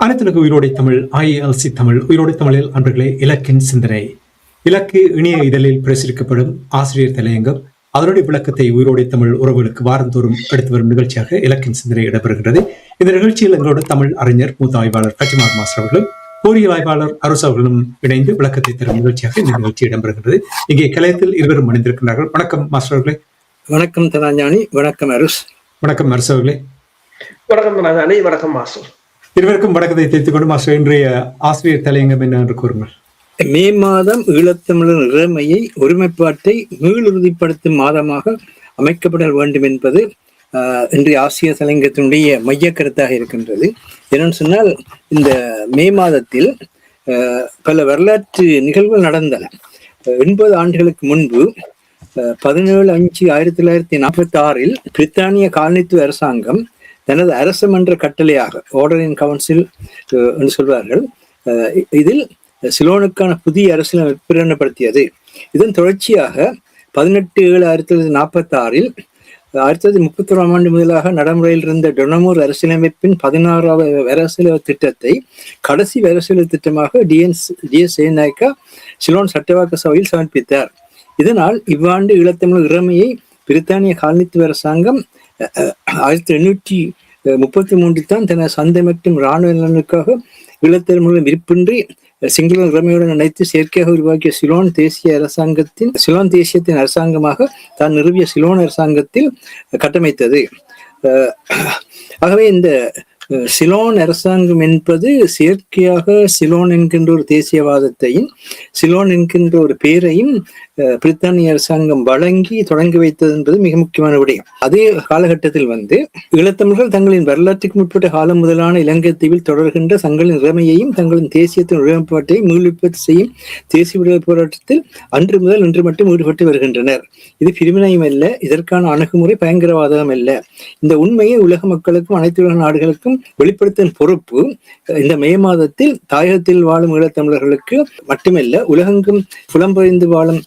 அனைத்துலக உயிரோடை தமிழ் IELC தமிழ் உயிரோடை தமிழில் அன்பர்களே இலக்கின் சிந்தனை. இலக்கு இணைய இதழில் பிரசுரிக்கப்படும் ஆசிரியர் தலையங்கம் அதனுடைய விளக்கத்தை உயிரோடை தமிழ் உறவுகளுக்கு வாரந்தோறும் எடுத்து வரும் நிகழ்ச்சியாக இலக்கின் சிந்தனை இடம்பெறுகிறது. இந்த நிகழ்ச்சியில் எங்களோட தமிழ் அறிஞர் மூத்த ஆய்வாளர் கச்சிமார் மாஸ்டர் அவர்களும் பொறியியல் ஆய்வாளர் அரசு அவர்களும் இணைந்து விளக்கத்தை தரும் நிகழ்ச்சியாக இந்த நிகழ்ச்சி இடம்பெறுகிறது. இங்கே கலையத்தில் இருவரும் அணிந்திருக்கிறார்கள். வணக்கம் மாஸ்டர் அவர்களே. வணக்கம் தனாஞானி. வணக்கம் அரசு. வணக்கம் அரசு அவர்களே. வணக்கம் தனாஞானி. வணக்கம் மாஸ்டர். இருவருக்கும் வணக்கத்தை தெரிவித்துக் கொண்டு மாஸ்டர், இன்றைய ஆசிரியர் தலையங்கம் என்ன என்று கூறுங்கள். மே மாதம் ஈழத்தமிழர் இறைமையை ஒருமைப்பாட்டை மீளுறுதிப்படுத்தும் மாதமாக அமைக்கப்பட வேண்டும் என்பது இன்றைய ஆசிரியர் தலையங்கத்தினுடைய மைய கருத்தாக இருக்கின்றது. என்னன்னு சொன்னால், இந்த மே மாதத்தில் பல வரலாற்று நிகழ்வுகள் நடந்தன. 80 ஆண்டுகளுக்கு முன்பு 17/5/1946 பிரித்தானிய காலனித்துவ அரசாங்கம் தனது அரசமன்ற கட்டளையாக ஆர்டர் இன் கவுன்சில் என்று சொல்வார்கள், இதில் சிலோனுக்கான புதிய அரசியலமைப்பு பிரகடனப்படுத்தியது. இதன் தொடர்ச்சியாக 18/7/1946 1931 ஆண்டு முதலாக நடைமுறையில் இருந்த டொனமூர் அரசியலமைப்பின் 16வது அரசியலமைப்பு திட்டத்தை கடைசி அரசியலமைப்பு திட்டமாக DS சேனாயக்கா சிலோன் சட்டவாக்க சபையில் சமர்ப்பித்தார். இதனால் இவ்வாண்டு ஈழத்தமிழர் இறைமையை பிரித்தானிய காலனித்துவ அரசாங்கம் 1833 தான் தனது சந்தை மற்றும் இராணுவ நலனுக்காக ஈழத்தமிழர் விருப்பின்றி சிங்கள இறைமையுடன் இணைத்து செயற்கையாக உருவாக்கிய சிலோன் தேசியத்தின் அரசாங்கமாக தான் நிறுவிய சிலோன் அரசாங்கத்தில் கட்டமைத்தது. ஆகவே இந்த சிலோன் அரசாங்கம் என்பது செயற்கையாக சிலோன் என்கின்ற ஒரு தேசியவாதத்தையும் சிலோன் என்கின்ற ஒரு பேரையும் பிரித்தானிய அரசாங்கம் வழங்கி தொடங்கி வைத்தது என்பது மிக முக்கியமான விடயம். அதே காலகட்டத்தில் ஈழத்தமிழர்கள் தங்களின் வரலாற்றுக்கு முற்பட்ட காலம் முதலான இலங்கை தீவில் தொடர்கின்ற தங்களின் இறைமையையும் தங்களின் தேசியத்தின் ஒருமைப்பாட்டையும் மீளுற்பத்தி செய்யும் தேசிய விடுதலை போராட்டத்தில் அன்று முதல் இன்று மட்டும் ஈடுபட்டு வருகின்றனர். இது பிரிவினையும் அல்ல, இதற்கான அணுகுமுறை பயங்கரவாதம் அல்ல. இந்த உண்மையை உலக மக்களுக்கும் அனைத்து உலக நாடுகளுக்கும் வெளிப்படுத்தும் பொறுப்பு இந்த மே மாதத்தில் தாயகத்தில் வாழும் ஈழத்தமிழர்களுக்கு மட்டுமல்ல, உலகெங்கும் புலம்பெயர்ந்து வாழும்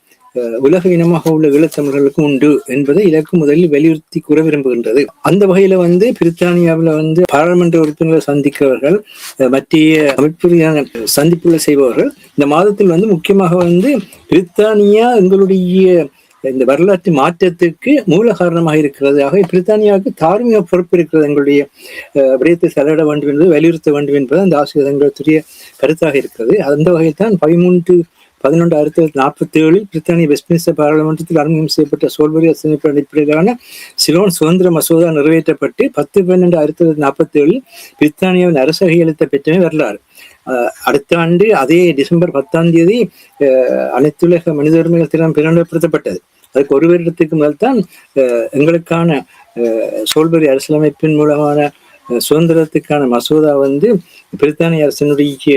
உலக இனமாக உள்ள ஈழத்தமிழர்களுக்கும் உண்டு என்பதை இலக்கு முதலில் வலியுறுத்தி கூற விரும்புகின்றது. அந்த வகையில பிரித்தானியாவில் பாராளுமன்ற உறுப்பினர்களை சந்திக்கிறவர்கள், மத்திய அமைப்புகளியான சந்திப்புகளை செய்பவர்கள் இந்த மாதத்தில் முக்கியமாக பிரித்தானியா எங்களுடைய இந்த வரலாற்று மாற்றத்துக்கு மூல காரணமாக இருக்கிறது. ஆக பிரித்தானியாவுக்கு தார்மீக பொறுப்பு இருக்கிறது. எங்களுடைய விடயத்தை செலவிட வேண்டும் என்பது வலியுறுத்த வேண்டும் என்பது அந்த ஆசிரியர்களுடைய கருத்தாக இருக்கிறது. அந்த வகையில் தான் 13/11/1947 பிரித்தானிய வெஸ்ட்மின்ஸ்டர் பாராளுமன்றத்தில் அறிமுகம் செய்யப்பட்ட சோல்பரி அரசியலமைப்பு அடிப்படையிலான சிலோன் சுதந்திர மசோதா நிறைவேற்றப்பட்டு 10/12/1947 பிரித்தானியாவின் அரச கையெழுத்தை பெற்றமே வரலாறு. அடுத்த ஆண்டு அதே டிசம்பர் 10 அனைத்துலக மனித உரிமைகள் தினம் பிரகடனப்படுத்தப்பட்டது. அதுக்கு ஒரு வருடத்துக்கு முதல் தான் எங்களுக்கான சோல்பரி அரசியலமைப்பின் மூலமான சுதந்திரத்துக்கான மசோதா பிரித்தானிய அரசினுடைய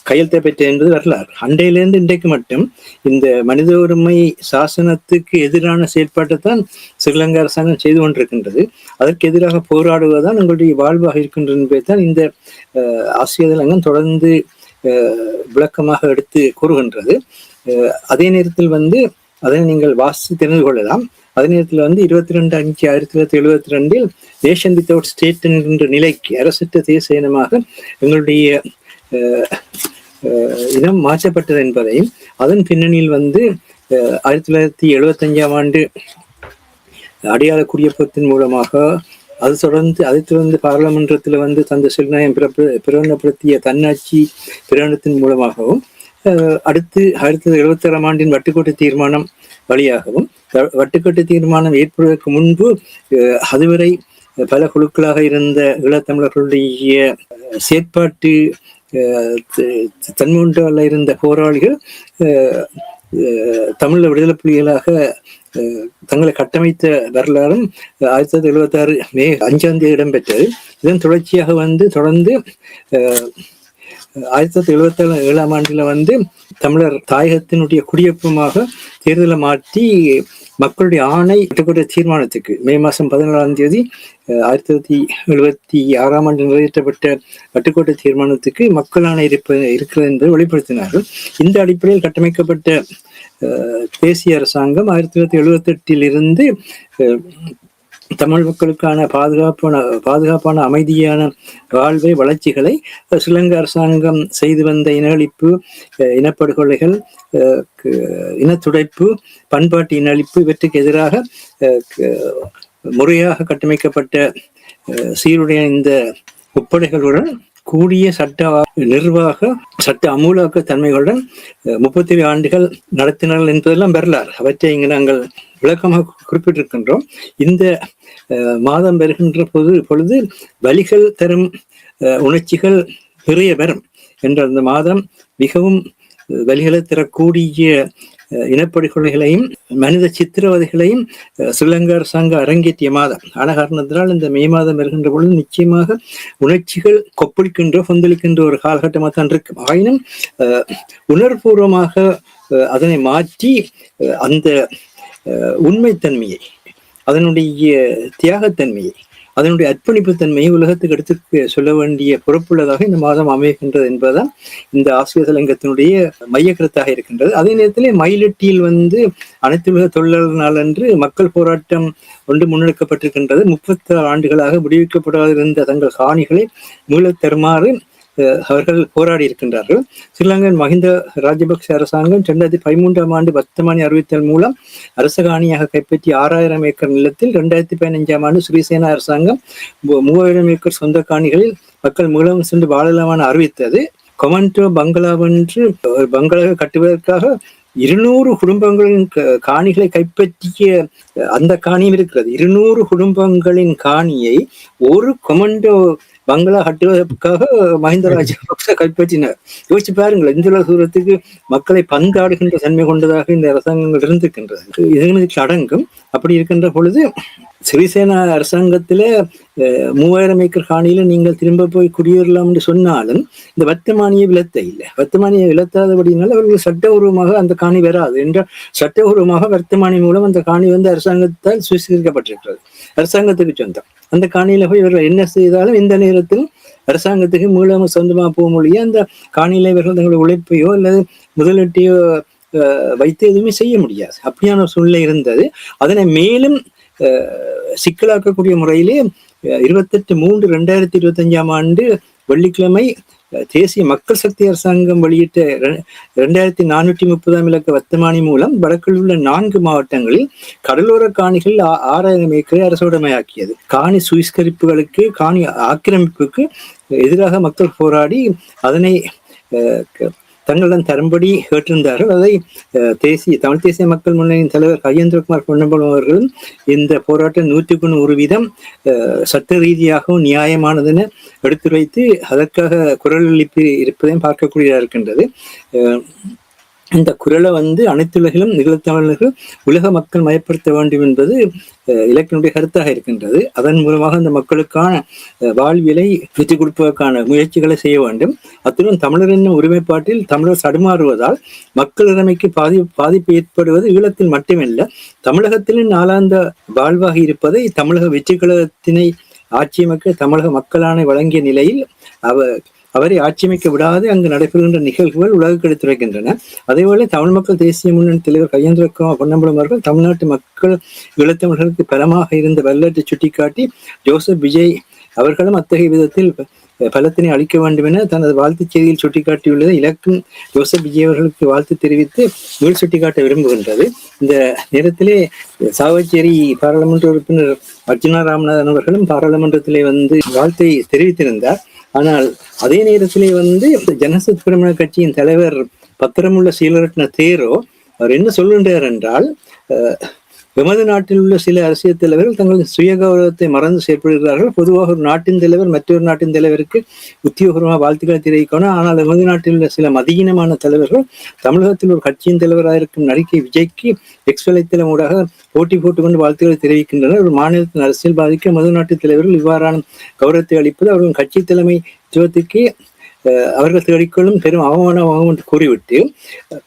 கையெழுத்தை பெற்ற என்பது வரலாறு. அண்டையிலிருந்து இன்றைக்கு மட்டும் இந்த மனித உரிமை சாசனத்துக்கு எதிரான செயற்பாட்டை தான் ஸ்ரீலங்கா அரசாங்கம் செய்து கொண்டிருக்கின்றது. அதற்கு எதிராக போராடுவதுதான் எங்களுடைய வாழ்வாக இருக்கின்றது என்பதை தான் இந்த ஆசிரியர் தொடர்ந்து விளக்கமாக எடுத்து கூறுகின்றது. அதே நேரத்தில் அதனை நீங்கள் வாசித்து தெரிந்து கொள்ளலாம். அதே நேரத்தில் 22/5/1972 நேஷன் வித்தவுட் ஸ்டேட் என்கின்ற நிலைக்கு அரசற்ற தேசிய இனமாக எங்களுடைய இனம் மாற்றப்பட்டது என்பதையும், அதன் பின்னணியில் 1975ஆம் ஆண்டு அடையாள குடியேற்றத்தின் மூலமாக அதைத் தொடர்ந்து பாராளுமன்றத்தில் தந்த சிறுநாயம் பிரகடனப்படுத்திய தன்னாட்சி பிரகடனத்தின் மூலமாகவும், அடுத்து 1976ஆம் ஆண்டின் வட்டுக்கோட்டை தீர்மானம் வழியாகவும், வட்டுக்கோட்டை தீர்மானம் ஏற்படுவதற்கு முன்பு அதுவரை பல குழுக்களாக இருந்த ஈழத்தமிழர்களுடைய செயற்பாட்டு தன்முன்றால இருந்த போராளிகள் தமிழ விடுதலை புலிகளாக தங்களை கட்டமைத்த வரலாறும் 1976 மே 5 இடம்பெற்றது. இதன் தொடர்ச்சியாக தொடர்ந்து 1977ஆம் ஆண்டில் தமிழர் தாயகத்தினுடைய குடியேற்றமாக தேர்தலை மாற்றி மக்களுடைய ஆணை வட்டுக்கோட்டை தீர்மானத்துக்கு மே மாதம் 14 1976ஆம் ஆண்டு நிறைவேற்றப்பட்ட வட்டுக்கோட்டை தீர்மானத்துக்கு மக்கள் ஆணை இருக்கிறது என்பதை வெளிப்படுத்தினார்கள். இந்த அடிப்படையில் கட்டமைக்கப்பட்ட தேசிய அரசாங்கம் 1978 தமிழ் மக்களுக்கான பாதுகாப்பான அமைதியான வாழ்வை வளர்ச்சிகளை ஸ்ரீலங்கா அரசாங்கம் செய்து வந்த இனஅழிப்பு, இனப்படுகொலைகள், இனத்துடைப்பு, பண்பாட்டு இனஅழிப்பு இவற்றுக்கு எதிராக முறையாக கட்டமைக்கப்பட்ட சீருடைய இந்த முப்படைகளுடன் கூடிய நிர்வாக சட்ட அமூலாக்க தன்மைகளுடன் 37 ஆண்டுகள் நடத்தினார்கள் என்பதெல்லாம் வரலாறு. அவற்றை இங்கு நாங்கள் விளக்கமாக குறிப்பிட்டிருக்கின்றோம். இந்த மாதம் வருகின்ற பொழுது வலிகள் தரும் உணர்ச்சிகள் நிறைய வரும் என்ற அந்த மாதம் மிகவும் வலிகளை தரக்கூடிய இனப்படுகொலைகளையும் மனித சித்திரவதைகளையும் ஸ்ரீலங்கா அரசாங்கம் அரங்கேற்றிய மாதம் ஆன காரணத்தினால் இந்த மே மாதம் வருகின்ற பொழுது நிச்சயமாக உணர்ச்சிகள் கொப்பளிக்கின்ற ஒரு காலகட்டமாக தான் இருக்கும். ஆயினும் உணர்வுபூர்வமாக அதனை மாற்றி அந்த உண்மைத்தன்மையை, அதனுடைய தியாகத்தன்மையை, அதனுடைய அர்ப்பணிப்பு தன்மையை உலகத்துக்கு எடுத்து சொல்ல வேண்டிய பொறுப்புள்ளதாக இந்த மாதம் அமைகின்றது என்பதுதான் இந்த ஆசிரியர் தலையங்கத்தினுடைய மையக்கருத்தாக இருக்கின்றது. அதே நேரத்திலே மயிலட்டியில் அனைத்துலக தொழிலாளர் நாள் அன்று மக்கள் போராட்டம் ஒன்று முன்னெடுக்கப்பட்டிருக்கின்றது. 36 ஆண்டுகளாக விடுவிக்கப்படாதிருந்த தங்கள் காணிகளை மீளத் தருமாறு அவர்கள் போராடி இருக்கின்றார்கள். ஸ்ரீலங்கன் மஹிந்த ராஜபக்ஷ அரசாங்கம் 2013ஆம் ஆண்டு வர்த்தமானி அறிவித்தல் மூலம் அரச காணியாக கைப்பற்றி 6000 ஏக்கர் நிலத்தில் 2015ஆம் ஆண்டு ஸ்ரீசேனா அரசாங்கம் 3000 ஏக்கர் சொந்த காணிகளில் மக்கள் மீளம் சென்று வாழலாமான அறிவித்தது. கொமண்டோ பங்களாவென்று ஒரு பங்களாவை கட்டுவதற்காக 200 குடும்பங்களின் காணிகளை கைப்பற்றிய அந்த காணியும் இருக்கிறது. 200 குடும்பங்களின் காணியை ஒரு கொமண்டோ பங்களா கட்டுவதற்காக மஹிந்த ராஜபக்ச கைப்பற்றினார். யோசிச்சு பாருங்கள், இந்த தூரத்துக்கு மக்களை பந்தாடுகின்ற தன்மை கொண்டதாக இந்த அரசாங்கங்கள் இருந்திருக்கின்றது. இதுகளுக்கு அடங்கும். அப்படி இருக்கின்ற பொழுது சிறிசேனா அரசாங்கத்தில 3000 ஏக்கர் காணியில நீங்கள் திரும்ப போய் குடியேறலாம் என்று சொன்னாலும் இந்த வர்த்தமானியை விலத்த இல்லை. வர்த்தமானியை விலத்தாதபடினால அவர்கள் சட்டபூர்வமாக அந்த காணி வராது என்றால் சட்டபூர்வமாக வர்த்தமானி மூலம் அந்த காணி அரசாங்கத்தால் சுவீகரிக்கப்பட்டிருக்கிறது, அரசாங்கத்துக்கு சொந்தம். அந்த காணியில போய் இவர்கள் என்ன செய்தாலும் இந்த நேரத்தில் அரசாங்கத்துக்கு மீளம் சொந்தமாக போக முடியும். அந்த காணியில இவர்கள் தங்களுடைய உழைப்பையோ அல்லது முதலீட்டையோ வைத்து எதுவுமே செய்ய முடியாது. அப்படியான சூழ்நிலை இருந்தது. அதனை மேலும் சிக்கலாக்கக்கூடிய முறையிலே 28/3/2025ஆம் ஆண்டு வெள்ளிக்கிழமை தேசிய மக்கள் சக்தி அரசாங்கம் வெளியிட்ட 2430ஆம் இலக்க வர்த்தமானி மூலம் வடக்கில் உள்ள 4 மாவட்டங்களில் கடலோர காணிகள் 6000 ஏக்கரை அரசுடைமையாக்கியது. காணி சுவீகரிப்புகளுக்கு, காணி ஆக்கிரமிப்புக்கு எதிராக மக்கள் போராடி அதனை தங்களிடம் தரும்படி கேட்டிருந்தார்கள். அதை தமிழ் தேசிய மக்கள் முன்னணியின் தலைவர் கஜேந்திரகுமார் பொன்னம்பலம் அவர்களும் இந்த போராட்டம் 100% சட்ட ரீதியாகவும் நியாயமானதென எடுத்துரைத்து அதற்காக குரல் எழுப்பி இருப்பதையும் பார்க்கக்கூடியதாக இருக்கின்றது. இந்த குரலை அனைத்துலகிலும் நிகழ்த்தமிழர்கள் உலக மக்கள் மயப்படுத்த வேண்டும் என்பது இலக்கினுடைய கருத்தாக இருக்கின்றது. அதன் மூலமாக அந்த மக்களுக்கான வாழ்வியலை விட்டுக் கொடுப்பதற்கான முயற்சிகளை செய்ய வேண்டும். அத்துடன் தமிழர் என்னும் ஒருமைப்பாட்டில் தமிழர் தடுமாறுவதால் மக்கள் இறமைக்கு பாதிப்பு ஏற்படுவது ஈழத்தில் மட்டுமல்ல, தமிழகத்திலும் நாளாந்த வாழ்வாக இருப்பதை தமிழக வெற்றி கழகத்தினை ஆட்சியமைக்க தமிழக மக்களான வழங்கிய நிலையில் அவரை ஆட்சியமைக்க விடாது அங்கு நடைபெறுகின்ற நிகழ்வுகள் உலகுக்கு எடுத்துரைக்கின்றன. அதேபோல தமிழ் மக்கள் தேசிய முன்னணி தலைவர் கஜேந்திரகுமார் பொன்னம்பலம் அவர்கள் தமிழ்நாட்டு மக்கள் ஈழத்தமிழர்களுக்கு பலமாக இருந்த வரலாற்றை சுட்டிக்காட்டி ஜோசப் விஜய் அவர்களும் அத்தகைய விதத்தில் பலத்தினை அளிக்க வேண்டும் என தனது வாழ்த்துச் செய்தியில் சுட்டிக்காட்டியுள்ளதை இலக்கும் ஜோசப் விஜய் அவர்களுக்கு வாழ்த்து தெரிவித்து மேல் சுட்டிக்காட்ட விரும்புகின்றது. இந்த நேரத்திலே சாவச்சேரி பாராளுமன்ற உறுப்பினர் அர்ஜுனா ராமநாதன் அவர்களும் பாராளுமன்றத்திலே வாழ்த்தை தெரிவித்திருந்தார். ஆனால் அதே நேரத்திலே ஜனசத் பிரமண கட்சியின் தலைவர் பத்திரமுள்ள சீலரட்ன தேரோ அவர் என்ன சொல்கின்றார் என்றால், எமது நாட்டில் உள்ள சில அரசியல் தலைவர்கள் தங்களது சுய கௌரவத்தை மறந்து செயல்படுகிறார்கள். பொதுவாக ஒரு நாட்டின் தலைவர் மற்றொரு நாட்டின் தலைவருக்கு உத்தியோகபூர்வமாக வாழ்த்துக்களை தெரிவிக்கணும். ஆனால் எமது நாட்டில் உள்ள சில மதியீனமான தலைவர்கள் தமிழகத்தில் ஒரு கட்சியின் தலைவராக இருக்கும் நடிகை விஜய்க்கு எக்ஸ் வலைத்தளம் ஊடாக போட்டி போட்டுக்கொண்டு வாழ்த்துக்களை தெரிவிக்கின்றனர். ஒரு மாநிலத்தின் அரசியல் பாதிக்க எமது நாட்டு தலைவர்கள் இவ்வாறான கௌரவத்தை அளிப்பது அவர்கள் கட்சி தலைமைத்துவத்துக்கு அவர்கள் தேடிக்கொள்ளும் பெரும் அவமானமாகும் என்று கூறிவிட்டு,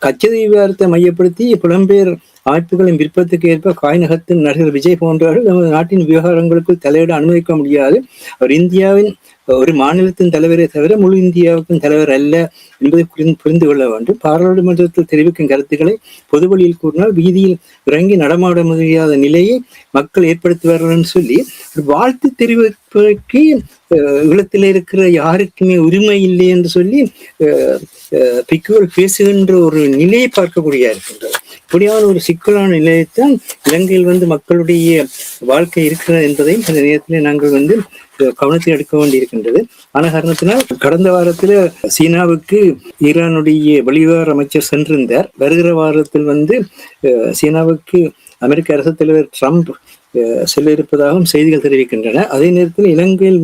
கட்சி விவகாரத்தை மையப்படுத்தி புலம்பெயர் அமைப்புகளின் விருப்பத்துக்கு ஏற்ப காய்நகத்தின் நடிகர் விஜய் போன்றவர்கள் நமது நாட்டின் விவகாரங்களுக்குள் தலையிட அனுமதிக்க முடியாது. அவர் இந்தியாவின் ஒரு மாநிலத்தின் தலைவரை தவிர முழு இந்தியாவுக்கும் தலைவர் அல்ல என்பதை புரிந்து கொள்ள வேண்டும். பாராளுமன்றத்தில் தெரிவிக்கும் கருத்துக்களை பொதுவெளியில் கூறினால் வீதியில் இறங்கி நடமாட முடியாத நிலையை மக்கள் ஏற்படுத்துவார்கள் சொல்லி வாழ்த்து தெரிவிப்பதற்கு ஈழத்தில் இருக்கிற யாருக்குமே உரிமை இல்லை என்று சொல்லி பிக்குகள் பேசுகின்ற ஒரு நிலையை பார்க்கக்கூடிய இருக்கின்றது. இப்படியான ஒரு சிக்கலான நிலையத்தான் இலங்கையில் மக்களுடைய வாழ்க்கை இருக்கிறது என்பதையும் அந்த நேரத்தில் நாங்கள் கவனத்தில் எடுக்க வேண்டியிருக்கின்றது. ஆன காரணத்தினால் கடந்த வாரத்தில் சீனாவுக்கு ஈரானுடைய வெளிவிவகார அமைச்சர் சென்றிருந்தார். வருகிற வாரத்தில் சீனாவுக்கு அமெரிக்க அரசு தலைவர் ட்ரம்ப் செல்ல இருப்பதாகவும் செய்திகள் தெரிவிக்கின்றன. அதே நேரத்தில் இலங்கையில்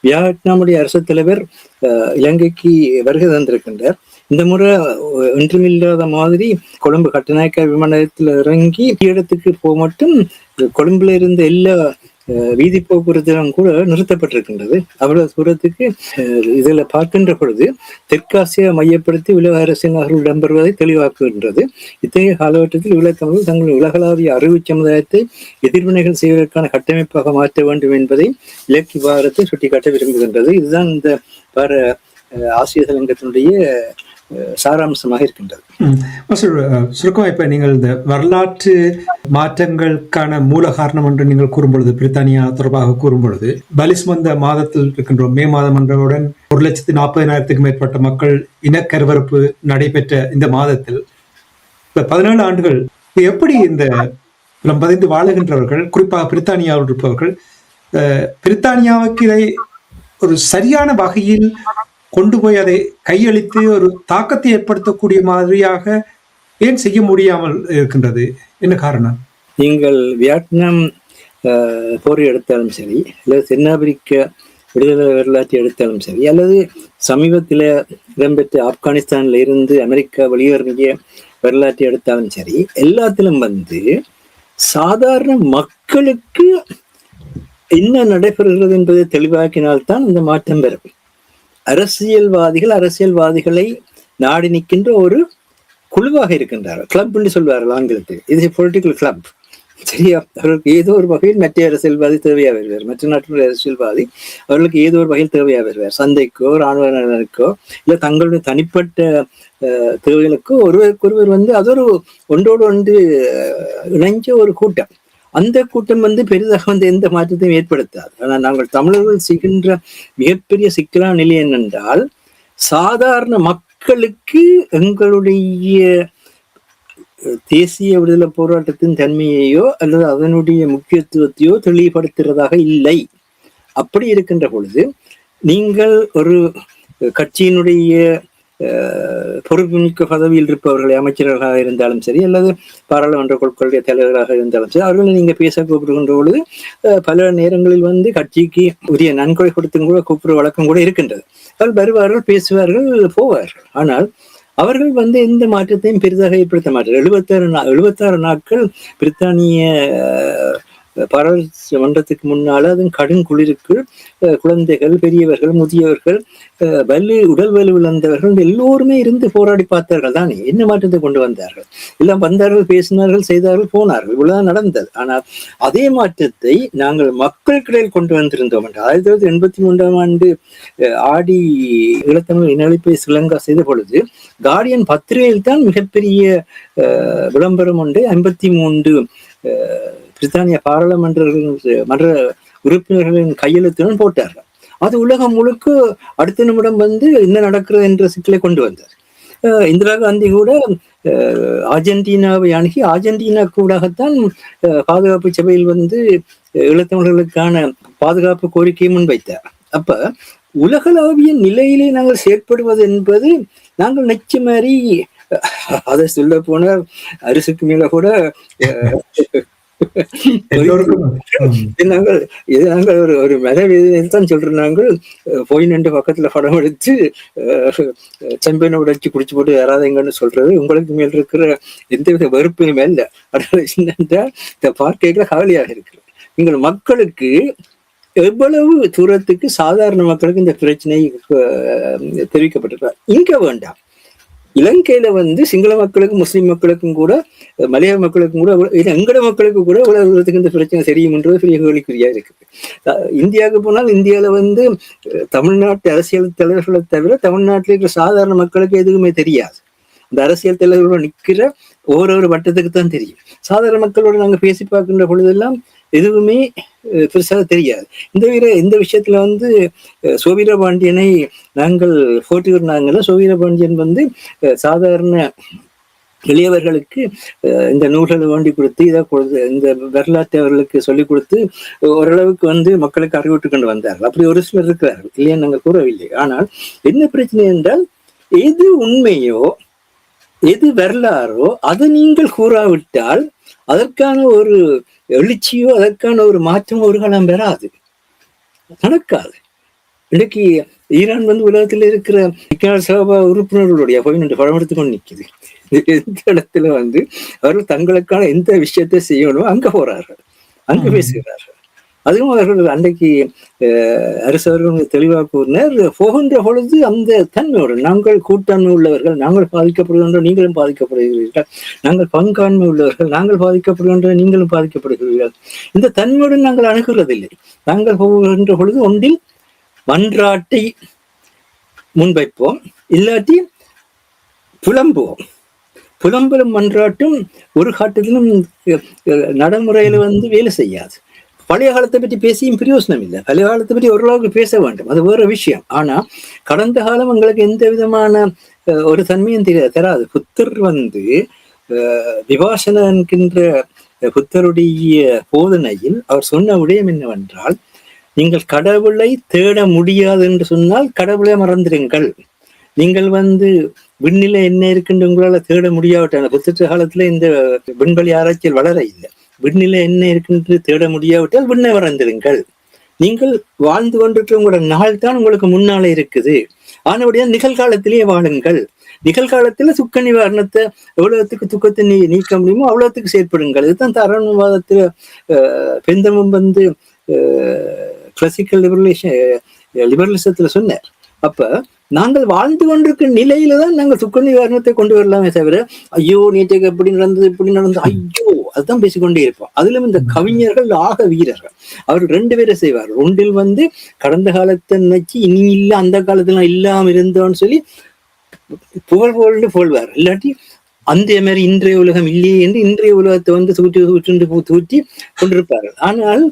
வியட்நாமுடைய அரசு தலைவர் இலங்கைக்கு வருகை தந்திருக்கின்றார். இந்த முறை ஒன்றுமில்லாத மாதிரி கொழும்பு கட்டுநாயக்க விமான நிலையத்தில் இறங்கி இடத்துக்கு போக மட்டும் கொழும்புல இருந்த எல்லா வீதி போக்குவரத்தும் கூட நிறுத்தப்பட்டிருக்கின்றது. அவ்வளவு தூரத்துக்கு இதுல பார்க்கின்ற பொழுது தெற்காசியா மையப்படுத்தி உலக அரசியல் நகர்கள் இடம்பெறுவதை தெளிவாக்குகின்றது. இத்தகைய காலகட்டத்தில் ஈழத்தமிழர்கள் தங்கள் உலகளாவிய அறிவு சமுதாயத்தை எதிர்வினைகள் செய்வதற்கான கட்டமைப்பாக மாற்ற வேண்டும் என்பதை இலக்கிய விவகாரத்தை சுட்டிக்காட்ட விரும்புகின்றது. இதுதான் இந்த வார ஆசிய தலைங்கத்தினுடைய சாராம்சமாக இருக்கின்றது. சுருக்கமா இப்ப நீங்கள் இந்த வரலாற்று மாற்றங்களுக்கான மூல காரணம் என்று நீங்கள் கூறும்பொழுது, பிரித்தானியா தொடர்பாக கூறும்பொழுது, பலிஸ்மந்த மாதத்தில் இருக்கின்றோம். மே மாதம் என்றவுடன் 1,40,000 மேற்பட்ட மக்கள் இனக்கருவறுப்பு நடைபெற்ற இந்த மாதத்தில் 17 ஆண்டுகள் எப்படி இந்த பதிந்து வாழுகின்றவர்கள், குறிப்பாக பிரித்தானியாவில் இருப்பவர்கள், பிரித்தானியாவுக்கு இதை ஒரு சரியான வகையில் கொண்டு போய் அதை கையளித்து ஒரு தாக்கத்தை ஏற்படுத்தக்கூடிய மாதிரியாக ஏன் செய்ய முடியாமல் இருக்கின்றது? என்ன காரணம்? நீங்கள் வியட்நாம் போரை எடுத்தாலும் சரி, அல்லது தென்னாப்பிரிக்க விடுதலை வரலாற்றை எடுத்தாலும் சரி, அல்லது சமீபத்தில் இடம்பெற்ற ஆப்கானிஸ்தான்ல இருந்து அமெரிக்கா வெளியேறிய வரலாற்றை எடுத்தாலும் சரி, எல்லாத்திலும் சாதாரண மக்களுக்கு என்ன நடைபெறுகிறது என்பதை தெளிவாக்கினால்தான் இந்த மாற்றம் பெறும். அரசியல்வாதிகளை நாடி நிற்கின்ற ஒரு குழுவாக இருக்கின்றார்கள். கிளப் என்று சொல்வார்கள் ஆங்கிலத்தில். இது பொலிட்டிக்கல் கிளப். சரியா? அவர்களுக்கு ஏதோ ஒரு வகையில் மற்ற அரசியல்வாதி தேவையா வருவார், மற்ற நாட்டினுடைய அரசியல்வாதி அவர்களுக்கு ஏதோ ஒரு வகையில் தேவையா வருவார். சந்தைக்கோ இராணுவ நலனுக்கோ இல்லை தங்களுடைய தனிப்பட்ட தேவைகளுக்கோ ஒருவருக்கொருவர் அது ஒரு ஒன்றோடு ஒன்று இணைஞ்ச ஒரு கூட்டம். அந்த கூட்டம் பெரிதாக எந்த மாற்றத்தையும் ஏற்படுத்தாது. ஆனால் நாங்கள் தமிழர்கள் செய்கின்ற மிகப்பெரிய சிக்கலான நிலை என்னென்றால், சாதாரண மக்களுக்கு எங்களுடைய தேசிய விடுதலை போராட்டத்தின் தன்மையையோ அல்லது அதனுடைய முக்கியத்துவத்தையோ தெளிவுபடுத்துறதாக இல்லை. அப்படி இருக்கின்ற பொழுது நீங்கள் ஒரு கட்சியினுடைய பொறுப்புமிக்க பதவியில் இருப்பவர்களை அமைச்சர்களாக இருந்தாலும் சரி, அல்லது பாராளுமன்ற குழுக்களுடைய தலைவராக இருந்தாலும் சரி, அவர்களை நீங்க பேச கூப்பிடுகின்ற பொழுது பல நேரங்களில் கட்சிக்கு உரிய நன்கொடை கொடுத்தும் கூட கூப்பிடுற வழக்கம் கூட இருக்கின்றது. அவர்கள் வருவார்கள், பேசுவார்கள், போவார்கள். ஆனால் அவர்கள் எந்த மாற்றத்தையும் பெரிதாக ஏற்படுத்த மாட்டார்கள். 76 நாட்கள் பிரித்தானிய பாராளுமன்றத்துக்கு முன்னால அதுவும் கடும் குளிருக்கு குழந்தைகள், பெரியவர்கள், முதியவர்கள், உடல் வலு இழந்தவர்கள் எல்லோருமே இருந்து போராடி பார்த்தார்கள் தானே. என்ன மாற்றத்தை கொண்டு வந்தார்கள்? எல்லாம் வந்தார்கள், பேசினார்கள், செய்தார்கள், போனார்கள். இவ்வளவுதான் நடந்தது. ஆனால் அதே மாற்றத்தை நாங்கள் மக்களுக்கிடையில் கொண்டு வந்திருந்தோம் என்று 1983ஆம் ஆண்டு ஆடி ஈழத்தமிழ் இனஅழிப்பை ஸ்ரீலங்கா செய்த பொழுது கார்டியன் பத்திரிகையில் தான் மிகப்பெரிய விளம்பரம் ஒன்று 53 பிரித்தானிய மன்ற உறுப்பினர்களின் கையெழுத்துடன் போட்டார்கள். அது உலகம் முழுக்க அடுத்த நிமிடம் என்ன நடக்கிறது என்ற சிக்கலை கொண்டு வந்தார். இந்திரா காந்தி கூட அர்ஜென்டினாவை அணுகி அர்ஜென்டினா கூடத்தான் பாதுகாப்பு சபையில் ஈழத்தமிழர்களுக்கான பாதுகாப்பு கோரிக்கையை முன்வைத்தார். அப்ப உலகளாவிய நிலையிலே நாங்கள் செயற்படுவது என்பது நாங்கள் நெச்ச மாதிரி அதை சொல்ல போனால் அரிசிக்கு மேல கூட நாங்கள் ஒரு மனவேதனைத்தான் சொல்றோம். நாங்கள் போய் நின்று பக்கத்துல படம் எடுத்து செம்பனை உடைச்சு குடிச்சு போட்டு வராதீங்கன்னு சொல்றது உங்களுக்கு மேல் இருக்கிற எந்தவித வெறுப்பையுமே இல்லை. என்னென்றால் இந்த பார்க்கைகளை கவலையாக இருக்கிறது. நீங்கள் மக்களுக்கு எவ்வளவு தூரத்துக்கு சாதாரண மக்களுக்கு இந்த பிரச்சனை தெரிவிக்கப்பட்டிருக்கிறார். இங்க வேண்டாம், இலங்கையில வந்து சிங்கள மக்களுக்கும் முஸ்லிம் மக்களுக்கும் கூட மலையாள மக்களுக்கும் கூட எங்கட மக்களுக்கு கூட உலகத்துக்கு இந்த பிரச்சனை தெரியும்ன்றது பெரிய கேள்விக்குறியா இருக்குது. இந்தியாவுக்கு போனால் இந்தியாவில வந்து தமிழ்நாட்டு அரசியல் தலைவர்களை தவிர தமிழ்நாட்டில் இருக்கிற சாதாரண மக்களுக்கு எதுவுமே தெரியாது. இந்த அரசியல் தலைவர்களோட நிற்கிற ஒவ்வொரு வட்டத்துக்கு தான் தெரியும். சாதாரண மக்களோட நாங்க பேசி பார்க்கின்ற பொழுதெல்லாம் எதுவுமே பெருசாக தெரியாது. இந்த விஷயத்துல வந்து சோவீரபாண்டியனை நாங்கள் போட்டுக்கிறனாங்கள. சோவீரபாண்டியன் வந்து சாதாரண எளியவர்களுக்கு இந்த நூல்களை வேண்டி கொடுத்து இதை கொடுத்து இந்த வரலாற்றை அவர்களுக்கு சொல்லிக் கொடுத்து ஓரளவுக்கு வந்து மக்களுக்கு அறிவிட்டு கொண்டு வந்தார்கள். அப்படி ஒரு சிலர் இருக்கிறார்கள், இல்லையா நாங்கள் கூறவில்லை. ஆனால் என்ன பிரச்சனை என்றால், எது உண்மையோ எது வரலாறோ அதை நீங்கள் கூறாவிட்டால் அதற்கான ஒரு எழுச்சியோ அதற்கான ஒரு மாற்றமோ ஒரு காலம் பெறாது, நடக்காது. இன்னைக்கு ஈரான் வந்து உலகத்தில் இருக்கிற ஐக்கிய சபா உறுப்பினர்களுடைய படம் எடுத்துக்கொண்டு நிற்குது. எந்த இடத்துல வந்து அவர்கள் தங்களுக்கான எந்த விஷயத்தை செய்யணும் அங்க போறார்கள், அங்க பேசுகிறார்கள். அதுவும் அவர்கள் அன்றைக்கு அரசவர்கள் தெளிவாக கூறினர், போகின்ற பொழுது அந்த தன்மையோடு நாங்கள் கூட்டாண்மை உள்ளவர்கள், நாங்கள் பாதிக்கப்படுகின்ற நீங்களும் பாதிக்கப்படுகிறீர்கள், நாங்கள் பங்காண்மை உள்ளவர்கள், நாங்கள் பாதிக்கப்படுகின்ற நீங்களும் பாதிக்கப்படுகிறீர்கள், இந்த தன்மையோடு நாங்கள் அணுகுறதில்லை. நாங்கள் போகின்ற பொழுது ஒன்றில் மன்றாட்டை முன்வைப்போம், இல்லாட்டி புலம்புவோம். புலம்பலும் மன்றாட்டும் ஒரு காட்டத்திலும் நடைமுறையில வந்து வேலை செய்யாது. பழைய காலத்தை பற்றி பேசியும் பிரயோசனம் இல்லை. பழைய காலத்தை பற்றி ஓரளவுக்கு பேச வேண்டும், அது வேற விஷயம். ஆனா கடந்த காலம் எங்களுக்கு எந்த விதமான ஒரு தன்மையும் தராது. புத்தர் வந்து விபாசன என்கின்ற புத்தருடைய போதனையில் அவர் சொன்ன விடயம் என்னவென்றால், நீங்கள் கடவுளை தேட முடியாது என்று சொன்னால் கடவுளை மறந்துடுங்கள். நீங்கள் வந்து விண்ணில என்ன இருக்குன்னு உங்களால தேட முடியாவிட்டாங்க. புத்தர் காலத்துல இந்த விண்வெளி ஆராய்ச்சியில் வளர இல்லை. விண்ணில என்ன இருக்குன்னு தேட முடியாவிட்டால் விண்ணை மறந்துடுங்கள். நீங்கள் வாழ்ந்து கொண்டிருக்கிற உங்களோட நாள் தான் உங்களுக்கு முன்னாலே இருக்குது. ஆனபடியா நிகழ்காலத்திலேயே வாழுங்கள். நிகழ்காலத்துல துக்க நிவாரணத்தை எவ்வளவுக்கு துக்கத்தை நீக்க முடியுமோ அவ்வளவுக்கு செயற்படுங்கள். இதுதான் தரணுவாதத்துல பெந்தமும் வந்து கிளாசிக்கல் லிபரலிசத்துல சொன்னார். அப்ப நாங்கள் வாழ்ந்து கொண்டிருக்கிற நிலையில தான் நாங்கள் துக்க நிவாரணத்தை கொண்டு வரலாமே தவிர, ஐயோ நேற்றைக்கு எப்படி நடந்தது இப்படி நடந்தது ஐயோ அதுதான் பேசிக்கொண்டே இருப்போம். அதிலும் இந்த கவிஞர்கள் ஆக வீரர்கள். அவர் ரெண்டு பேரை செய்வார். ஒன்றில் வந்து கடந்த காலத்தை நினைச்சு இனி இல்ல அந்த காலத்துல இல்லாம இருந்தோன்னு சொல்லி புகழ்வார். இல்லாட்டி அந்த மாதிரி இன்றைய உலகம் இல்லையே என்று இன்றைய உலகத்தை வந்து தூற்றி கொண்டிருப்பார்கள். ஆனால்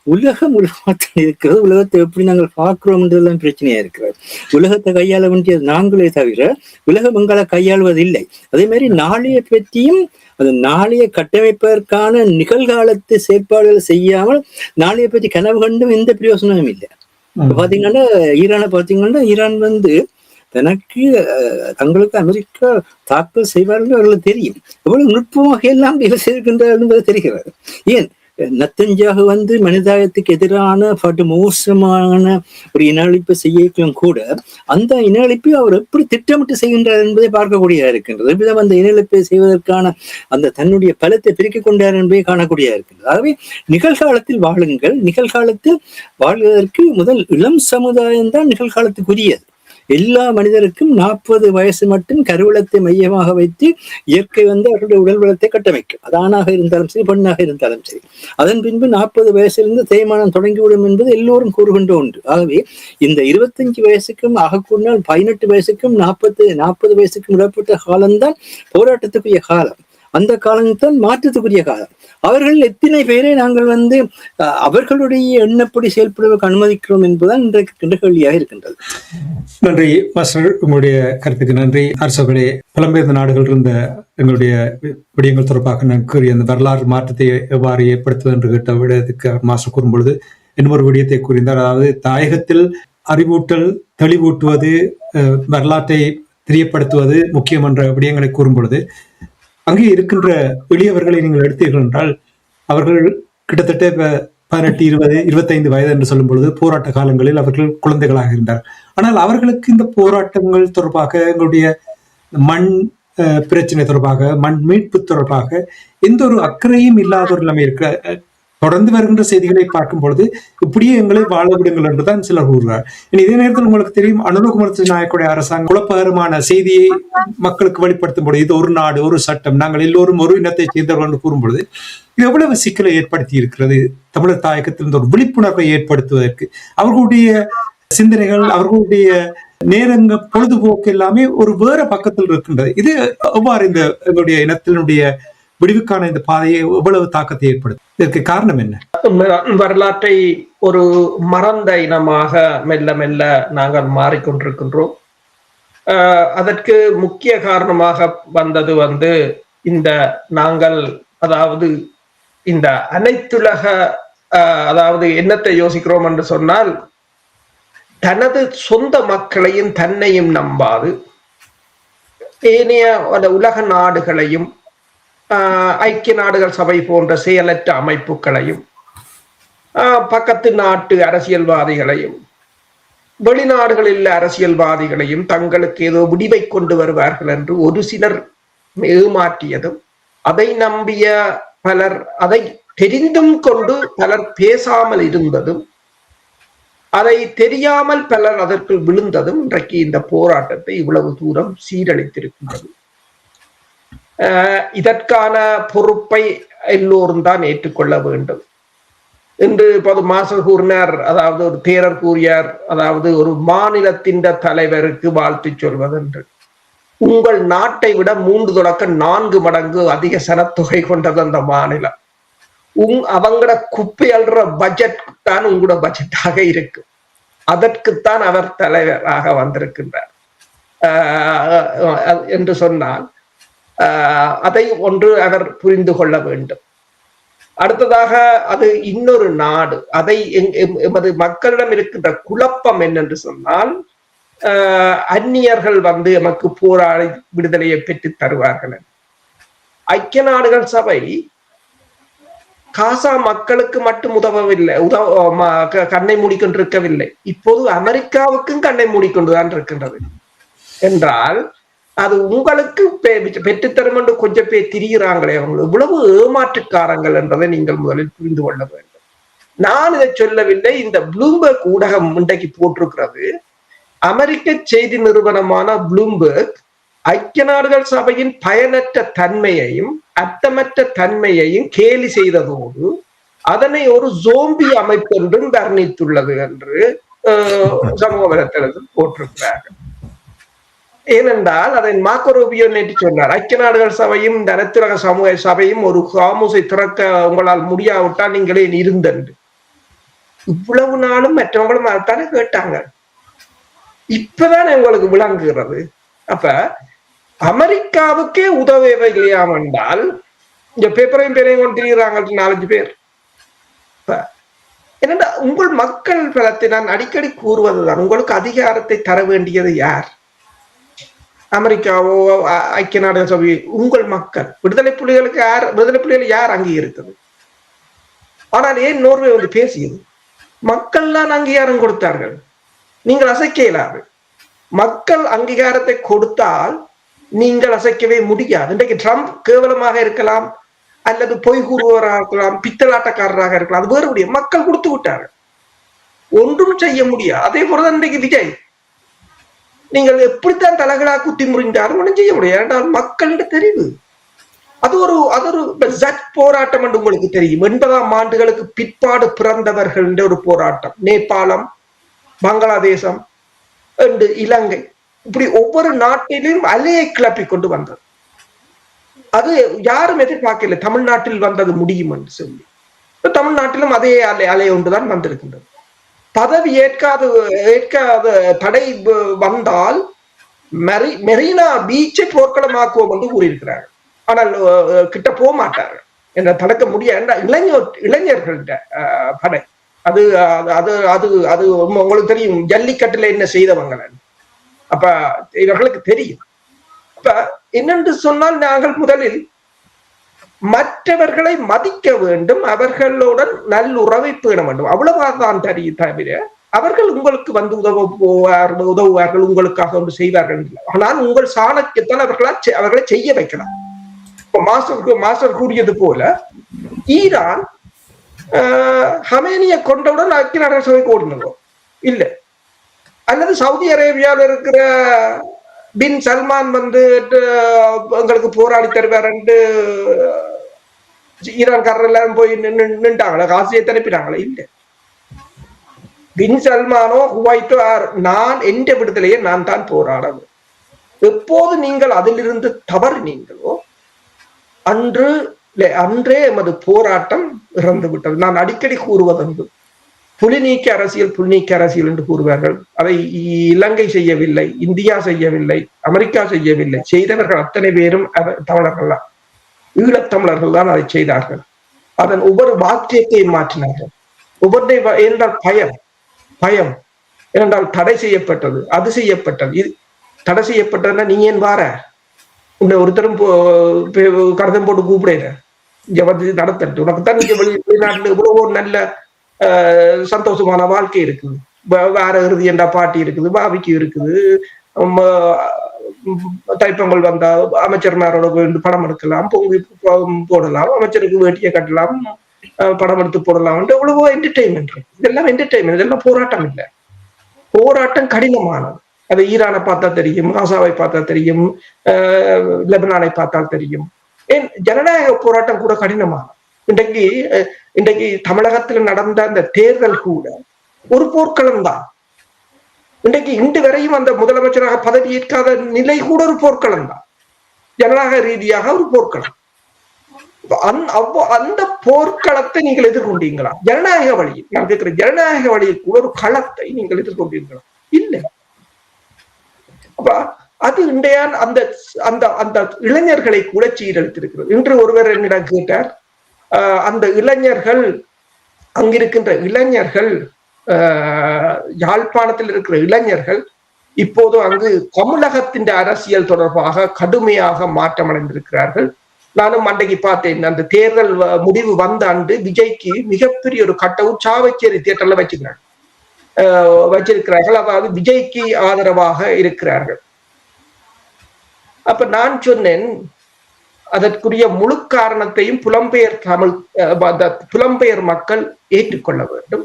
உலகத்தில் இருக்கிறது, உலகத்தை எப்படி நாங்கள் பார்க்கிறோம்ன்றதுதான் பிரச்சனையா இருக்கிறது. உலகத்தை கையாள வேண்டியது நாங்களே தவிர உலகம் எங்களை கையாளுவதில்லை. அதே மாதிரி நாளைய பற்றியும் அது நாளைய கட்டமைப்பதற்கான நிகழ்காலத்து செயற்பாடுகள் செய்யாமல் நாளைய பற்றி கனவு கண்டும் எந்த பிரயோசனமும் இல்லை. பாத்தீங்கன்னா ஈரானை பார்த்தீங்கன்னா, ஈரான் வந்து தனக்கு தங்களுக்கு அமெரிக்கா தாக்கல் செய்வார்கள் அவர்களுக்கு தெரியும். எவ்வளவு நுட்பமாக எல்லாம் வேலை செய்கின்றார் என்பது தெரிகிறது. ஏன் நத்தஞ்சாக வந்து மனிதாயத்துக்கு எதிரான படு மோசமான ஒரு இனஅழிப்பை செய்யவும் கூட அந்த இனஅழிப்பை அவர் எப்படி திட்டமிட்டு செய்கின்றார் என்பதை பார்க்கக்கூடியதா இருக்கின்றது. விதம் அந்த இனஅழிப்பை செய்வதற்கான அந்த தன்னுடைய பலத்தை பிரிக்கிக் கொண்டார் என்பதை காணக்கூடியதா இருக்கின்றது. ஆகவே நிகழ்காலத்தில் வாழுங்கள். நிகழ்காலத்தில் வாழ்வதற்கு முதல் இளம் சமுதாயம் தான் நிகழ்காலத்துக்குரியது. எல்லா மனிதருக்கும் 40 வயசு மட்டும் கருவளத்தை மையமாக வைத்து இயற்கை வந்து அவர்களுடைய உடல் வளத்தை கட்டமைக்கும். அது ஆணாக இருந்தாலும் சரி பெண்ணாக இருந்தாலும் சரி. அதன் பின்பு 40 வயசிலிருந்து தேய்மானம் தொடங்கிவிடும் என்பது எல்லோரும் கூறுகின்ற ஒன்று. ஆகவே இந்த 25 வயசுக்கும் ஆகக்கூடால் 18 வயசுக்கும் 40 வயசுக்கும் இடப்பட்ட காலம்தான் போராட்டத்துக்குரிய காலம். அந்த காலம்தான் மாற்றத்துக்குரிய காலம். அவர்கள் எத்தனை பேரை நாங்கள் வந்து அவர்களுடைய எண்ணப்படி செயல்படுவதற்கு அனுமதிக்கிறோம் என்பதுதான் இன்றைக்கு கேள்வியாக இருக்கின்றது. நன்றி மாஸ்டர், உங்களுடைய கருத்துக்கு நன்றி. அரசர்களே, புலம்பெயர்ந்த நாடுகள் இருந்த எங்களுடைய விடயங்கள் தொடர்பாக நான் கூறிய அந்த வரலாறு மாற்றத்தை எவ்வாறு ஏற்படுத்துவது என்று கேட்ட விடயத்துக்கு மாஸ்டர் கூறும்பொழுது இன்னொரு விடயத்தை கூறினார். அதாவது தாயகத்தில் அறிவூட்டல், தெளிவூட்டுவது, வரலாற்றை தெரியப்படுத்துவது முக்கியம் என்ற விடயங்களை கூறும் பொழுது அங்கே இருக்கின்ற எளியவர்களை நீங்கள் எடுத்தீர்கள் என்றால் அவர்கள் கிட்டத்தட்ட 18, 20, 25 வயது என்று சொல்லும் பொழுது போராட்ட காலங்களில் அவர்கள் குழந்தைகளாக இருந்தார். ஆனால் அவர்களுக்கு இந்த போராட்டங்கள் தொடர்பாக, எங்களுடைய மண் பிரச்சனை தொடர்பாக, மண் மீட்பு தொடர்பாக எந்த ஒரு அக்கறையும் இல்லாத ஒரு நிலைமை இருக்கிற தொடர்ந்து வருகின்ற செய்திகளை பார்க்கும் பொழுது இப்படியே எங்களை வாழ விடுங்கள் என்றுதான் சிலர் கூறுகிறார். இதே நேரத்தில் உங்களுக்கு தெரியும், அனுரகுமார நாயக்குடைய அரசாங்கம் குழப்பகரமான செய்தியை மக்களுக்கு வெளிப்படுத்தும் பொழுது இது ஒரு நாடு ஒரு சட்டம், நாங்கள் எல்லோரும் ஒரு இனத்தை சேர்ந்தவர்கள் என்று கூறும் பொழுது இது எவ்வளவு சிக்கலை ஏற்படுத்தி இருக்கிறது. தமிழர் தாயகத்திலிருந்து ஒரு விழிப்புணர்வை ஏற்படுத்துவதற்கு அவர்களுடைய சிந்தனைகள், அவர்களுடைய நேரங்கள், பொழுதுபோக்கு எல்லாமே ஒரு வேற பக்கத்தில் இருக்கின்றது. இது எவ்வாறு இந்த எங்களுடைய இனத்தினுடைய விடுவிக்கான இந்த பாதையை எவ்வளவு தாக்கத்தை ஏற்படுத்தும்? இதற்கு காரணம் என்ன? வரலாற்றை ஒரு மறந்த இனமாக மெல்ல மெல்ல நாங்கள் மாறிக்கொண்டிருக்கின்றோம். அதற்கு முக்கிய காரணமாக வந்தது இந்த நாங்கள் அதாவது இந்த அனைத்துலக அதாவது என்னத்தை யோசிக்கிறோம் என்று சொன்னால், தனது சொந்த மக்களையும் தன்னையும் நம்பாது ஏனைய உலக நாடுகளையும் ஐக்கிய நாடுகள் சபை போன்ற செயலற்ற அமைப்புகளையும் பக்கத்து நாட்டு அரசியல்வாதிகளையும் வெளிநாடுகளில் அரசியல்வாதிகளையும் தங்களுக்கு ஏதோ முடிவை கொண்டு வருவார்கள் என்று ஒரு சிலர் ஏமாற்றியதும், அதை நம்பிய பலர், அதை தெரிந்தும் கொண்டு பலர் பேசாமல் இருந்ததும், அதை தெரியாமல் பலர் அதற்குள் விழுந்ததும் இன்றைக்கு இந்த போராட்டத்தை இவ்வளவு தூரம் சீரழித்திருக்கின்றது. இதற்கான பொறுப்பை எல்லோரும் தான் ஏற்றுக்கொள்ள வேண்டும் என்று இப்போது மாஸ்டர் கூறினார். அதாவது ஒரு தேரர் கூறியார், அதாவது ஒரு மாநிலத்தின் தலைவருக்கு வாழ்த்து சொல்வது என்று. உங்கள் நாட்டை விட 3 தொடக்க 4 மடங்கு அதிக சனத்தொகை கொண்டது அந்த மாநிலம். அவங்களோட குப்பை அல்ற பட்ஜெட் தான் உங்களோட பட்ஜெட்டாக இருக்கு. அதற்குத்தான் அவர் தலைவராக வந்திருக்கின்றார் என்று சொன்னால் அதை ஒன்று அவர் புரிந்து கொள்ள வேண்டும். அடுத்ததாக அது இன்னொரு நாடு. அதை எமது மக்களிடம் இருக்கின்ற குழப்பம் என்னென்று சொன்னால், அந்நியர்கள் எமக்கு போராடி விடுதலையை பெற்று தருவார்கள். ஐக்கிய நாடுகள் சபை காசா மக்களுக்கு மட்டும் உதவவில்லை, கண்ணை மூடிக்கொண்டிருக்கவில்லை. இப்போது அமெரிக்காவுக்கும் கண்ணை மூடிக்கொண்டுதான் இருக்கின்றது. என்றால் அது உங்களுக்கு பெற்றுத்தரும் என்று கொஞ்சம் பேர் திரிகிறாங்களே, அவங்க இவ்வளவு ஏமாற்றுக்காரங்கள் என்பதை நீங்கள் முதலில் புரிந்து கொள்ள வேண்டும். நான் இதை சொல்லவில்லை. இந்த ப்ளூம்பர்க் ஊடகம் இன்றைக்கு போட்டிருக்கிறது. அமெரிக்க செய்தி நிறுவனமான ப்ளூம்பர்க் ஐக்கிய நாடுகள் சபையின் பயனற்ற தன்மையையும் அர்த்தமற்ற தன்மையையும் கேலி செய்ததோடு அதனை ஒரு ஜோம்பி அமைப்பு என்றும் வர்ணித்துள்ளது என்று சமூக வலைத்தளத்தில் போட்டிருக்கிறார்கள். ஏனென்றால் அதை மார்க்கோ ரூபியோ நேற்று சொன்னார், ஐக்கிய நாடுகள் சபையும் இந்த அனைத்துலக சமூக சபையும் ஒரு காமுசை திறக்க உங்களால் முடியாவிட்டால் நீங்களே இருந்தன்று. இவ்வளவு நாளும் மற்றவங்களும் அதைத்தானே கேட்டாங்க. இப்பதான் உங்களுக்கு விளங்குகிறது. அப்ப அமெரிக்காவுக்கே உதவவே இல்லையாம் என்றால் இந்த பேப்பரையும் பேரையும் கொண்டு திரிகிறாங்க 4-5 பேர். என்னடா உங்கள் மக்கள் பலத்தை நான் அடிக்கடி கூறுவதுதான், உங்களுக்கு அதிகாரத்தை தர வேண்டியது யார்? அமெரிக்காவோ ஐக்கிய நாடுகள் சபை? உங்கள் மக்கள். விடுதலை புலிகள் யார் அங்கீகரித்தது? ஆனால் ஏன் நோர்வே பேசியது? மக்கள் தான் அங்கீகாரம் கொடுத்தார்கள். நீங்கள் அசைக்க இயலாது. மக்கள் அங்கீகாரத்தை கொடுத்தால் நீங்கள் அசைக்கவே முடியாது. இன்றைக்கு ட்ரம்ப் கேவலமாக இருக்கலாம், அல்லது பொய் கூறுவராக இருக்கலாம், பித்தலாட்டக்காரராக இருக்கலாம், அது வேறுபடிய. மக்கள் கொடுத்து விட்டார்கள், ஒன்றும் செய்ய முடியாது. அதே போலதான் இன்றைக்கு விஜய். நீங்கள் எப்படித்தான் தலைகளா குத்தி முறிந்தாலும் ஒன்றும் செய்ய முடியாது. என்றால் மக்களிட தெரிவு. அது ஒரு போராட்டம் என்று உங்களுக்கு தெரியும். 80ஆம் ஆண்டுகளுக்கு பிற்பாடு பிறந்தவர்கள் ஒரு போராட்டம். நேபாளம், பங்களாதேசம், இலங்கை, இப்படி ஒவ்வொரு நாட்டிலும் அலையை கிளப்பி கொண்டு வந்தது. அது யாரும் எதிர்பார்க்கல தமிழ்நாட்டில் வந்தது முடியும் என்று சொல்லி. தமிழ்நாட்டிலும் அதே அலை ஒன்றுதான் வந்திருக்கின்றது. பதவி ஏற்காத தடை வந்தால் மெரினா பீச்சை போர்க்களமாக்குவோம் என்று கூறியிருக்கிறார்கள். ஆனால் கிட்ட போக மாட்டார்கள் என்ற தடுக்க முடியாது. இளைஞர்கள்ட படை அது அது அது அது உங்களுக்கு தெரியும், ஜல்லிக்கட்டுல என்ன செய்தவங்க. அப்ப இவர்களுக்கு தெரியும். அப்ப என்னென்று சொன்னால், நாங்கள் முதலில் மற்றவர்களை மதிக்க வேண்டும், அவர்களுடன் நல்லுறவை பேண வேண்டும். அவ்வளவுதான் தவிர அவர்கள் உங்களுக்கு உதவுவார்கள், உங்களுக்காக ஒன்று செய்வார்கள். ஆனால் உங்கள் சாணக்கியத்தான் அவர்களை செய்ய வைக்கலாம். இப்ப மாஸ்டர் கூறியது போல ஈரான் ஹமேனியை கொண்டவுடன் ஐக்கிய நாடுகள் சபைக்கு ஓடினதோ இல்லை, அல்லது சவுதி அரேபியாவில் இருக்கிற பின் சல்மான் வந்து எங்களுக்கு போராடி தருவார் என்று ஈரான்காரர் எல்லாம் போய் நின்றாங்களா, காசியை திருப்பினாங்களா? இல்லை. பின் சல்மானோ குவைத்தோ நான் எந்த விடுதலையே நான் தான் போராடணும். எப்போது நீங்கள் அதிலிருந்து தவறினீங்களோ அன்றே எமது போராட்டம் இறந்து விட்டது. நான் அடிக்கடி கூறுவதுண்டு, புலி நீக்க அரசியல் என்று கூறுவார்கள். அதை இலங்கை செய்யவில்லை, இந்தியா செய்யவில்லை, அமெரிக்கா செய்யவில்லை. செய்தவர்கள் அத்தனை பேரும் தமிழர்கள் தான், ஈழத்தமிழர்கள் தான் அதை செய்தார்கள். அதன் ஒவ்வொரு வாக்கியத்தையும் மாற்றினார்கள். ஒவ்வொரு என்றால் பயம் ஏனென்றால் தடை செய்யப்பட்டது, அது செய்யப்பட்டது, இது தடை செய்யப்பட்டதுன்னா நீ ஏன் வார, உன்னை ஒருத்தரும் கருதம் போட்டு கூப்பிடுற நடத்தட்டு, உனக்குத்தான் நீங்க வெளிநாட்டுல இவ்வளவு நல்ல சந்தோஷமான வாழ்க்கை இருக்குது, வேற இறுதி என்ற பாட்டி இருக்குது, பாவிக்கு இருக்குது, தைப்பொங்கல் வந்தா அமைச்சர்மாரோட படம் எடுக்கலாம், பொங்கி போடலாம், அமைச்சருக்கு வேட்டியை கட்டலாம், படம் எடுத்து போடலாம், எவ்வளவோ என்டர்டெயின்மெண்ட் இருக்கு. இதெல்லாம் என்டர்டெயின்மெண்ட், இதெல்லாம் போராட்டம் இல்லை. போராட்டம் கடினமானது. அது ஈரானை பார்த்தா தெரியும், காசாவை பார்த்தா தெரியும், லெபனானை பார்த்தால் தெரியும். ஏன் ஜனநாயக போராட்டம் கூட கடினமானது. இன்றைக்கு தமிழகத்தில் நடந்த அந்த தேர்தல் கூட ஒரு போர்க்களம் தான். இன்று வரையும் அந்த முதலமைச்சராக பதவியேற்காத நிலை கூட ஒரு போர்க்களம் தான், ஜனநாயக ரீதியாக ஒரு போர்க்களம். அந்த போர்க்களத்தை நீங்கள் எதிர்கொண்டீங்களா? ஜனநாயக வழியில் நான் கேட்கிறேன், ஜனநாயக வழியில் கூட ஒரு களத்தை நீங்கள் எதிர்கொண்டீர்களா? இல்லை. அப்ப அது இன்றைய அந்த அந்த அந்த இளைஞர்களை கூட சீரழித்திருக்கிறது. இன்று ஒருவர் என்னிடம் கேட்டார், அந்த இளைஞர்கள், அங்கிருக்கின்ற இளைஞர்கள், யாழ்ப்பாணத்தில் இருக்கிற இளைஞர்கள் இப்போது அங்கு தமிழகத்தின் அரசியல் தொடர்பாக கடுமையாக மாற்றம் அடைந்திருக்கிறார்கள். நானும் அன்றைக்கு பார்த்தேன், அந்த தேர்தல் முடிவு வந்த ஆண்டு விஜய்க்கு மிகப்பெரிய ஒரு கட்டவும் சாவச்சேரி தியேட்டர்ல வச்சிருக்கிறார்கள். அதாவது விஜய்க்கு ஆதரவாக இருக்கிறார்கள். அப்ப நான் சொன்னேன், அதற்குரிய முழு காரணத்தையும் புலம்பெயர் மக்கள் ஏற்றுக்கொள்ள வேண்டும்.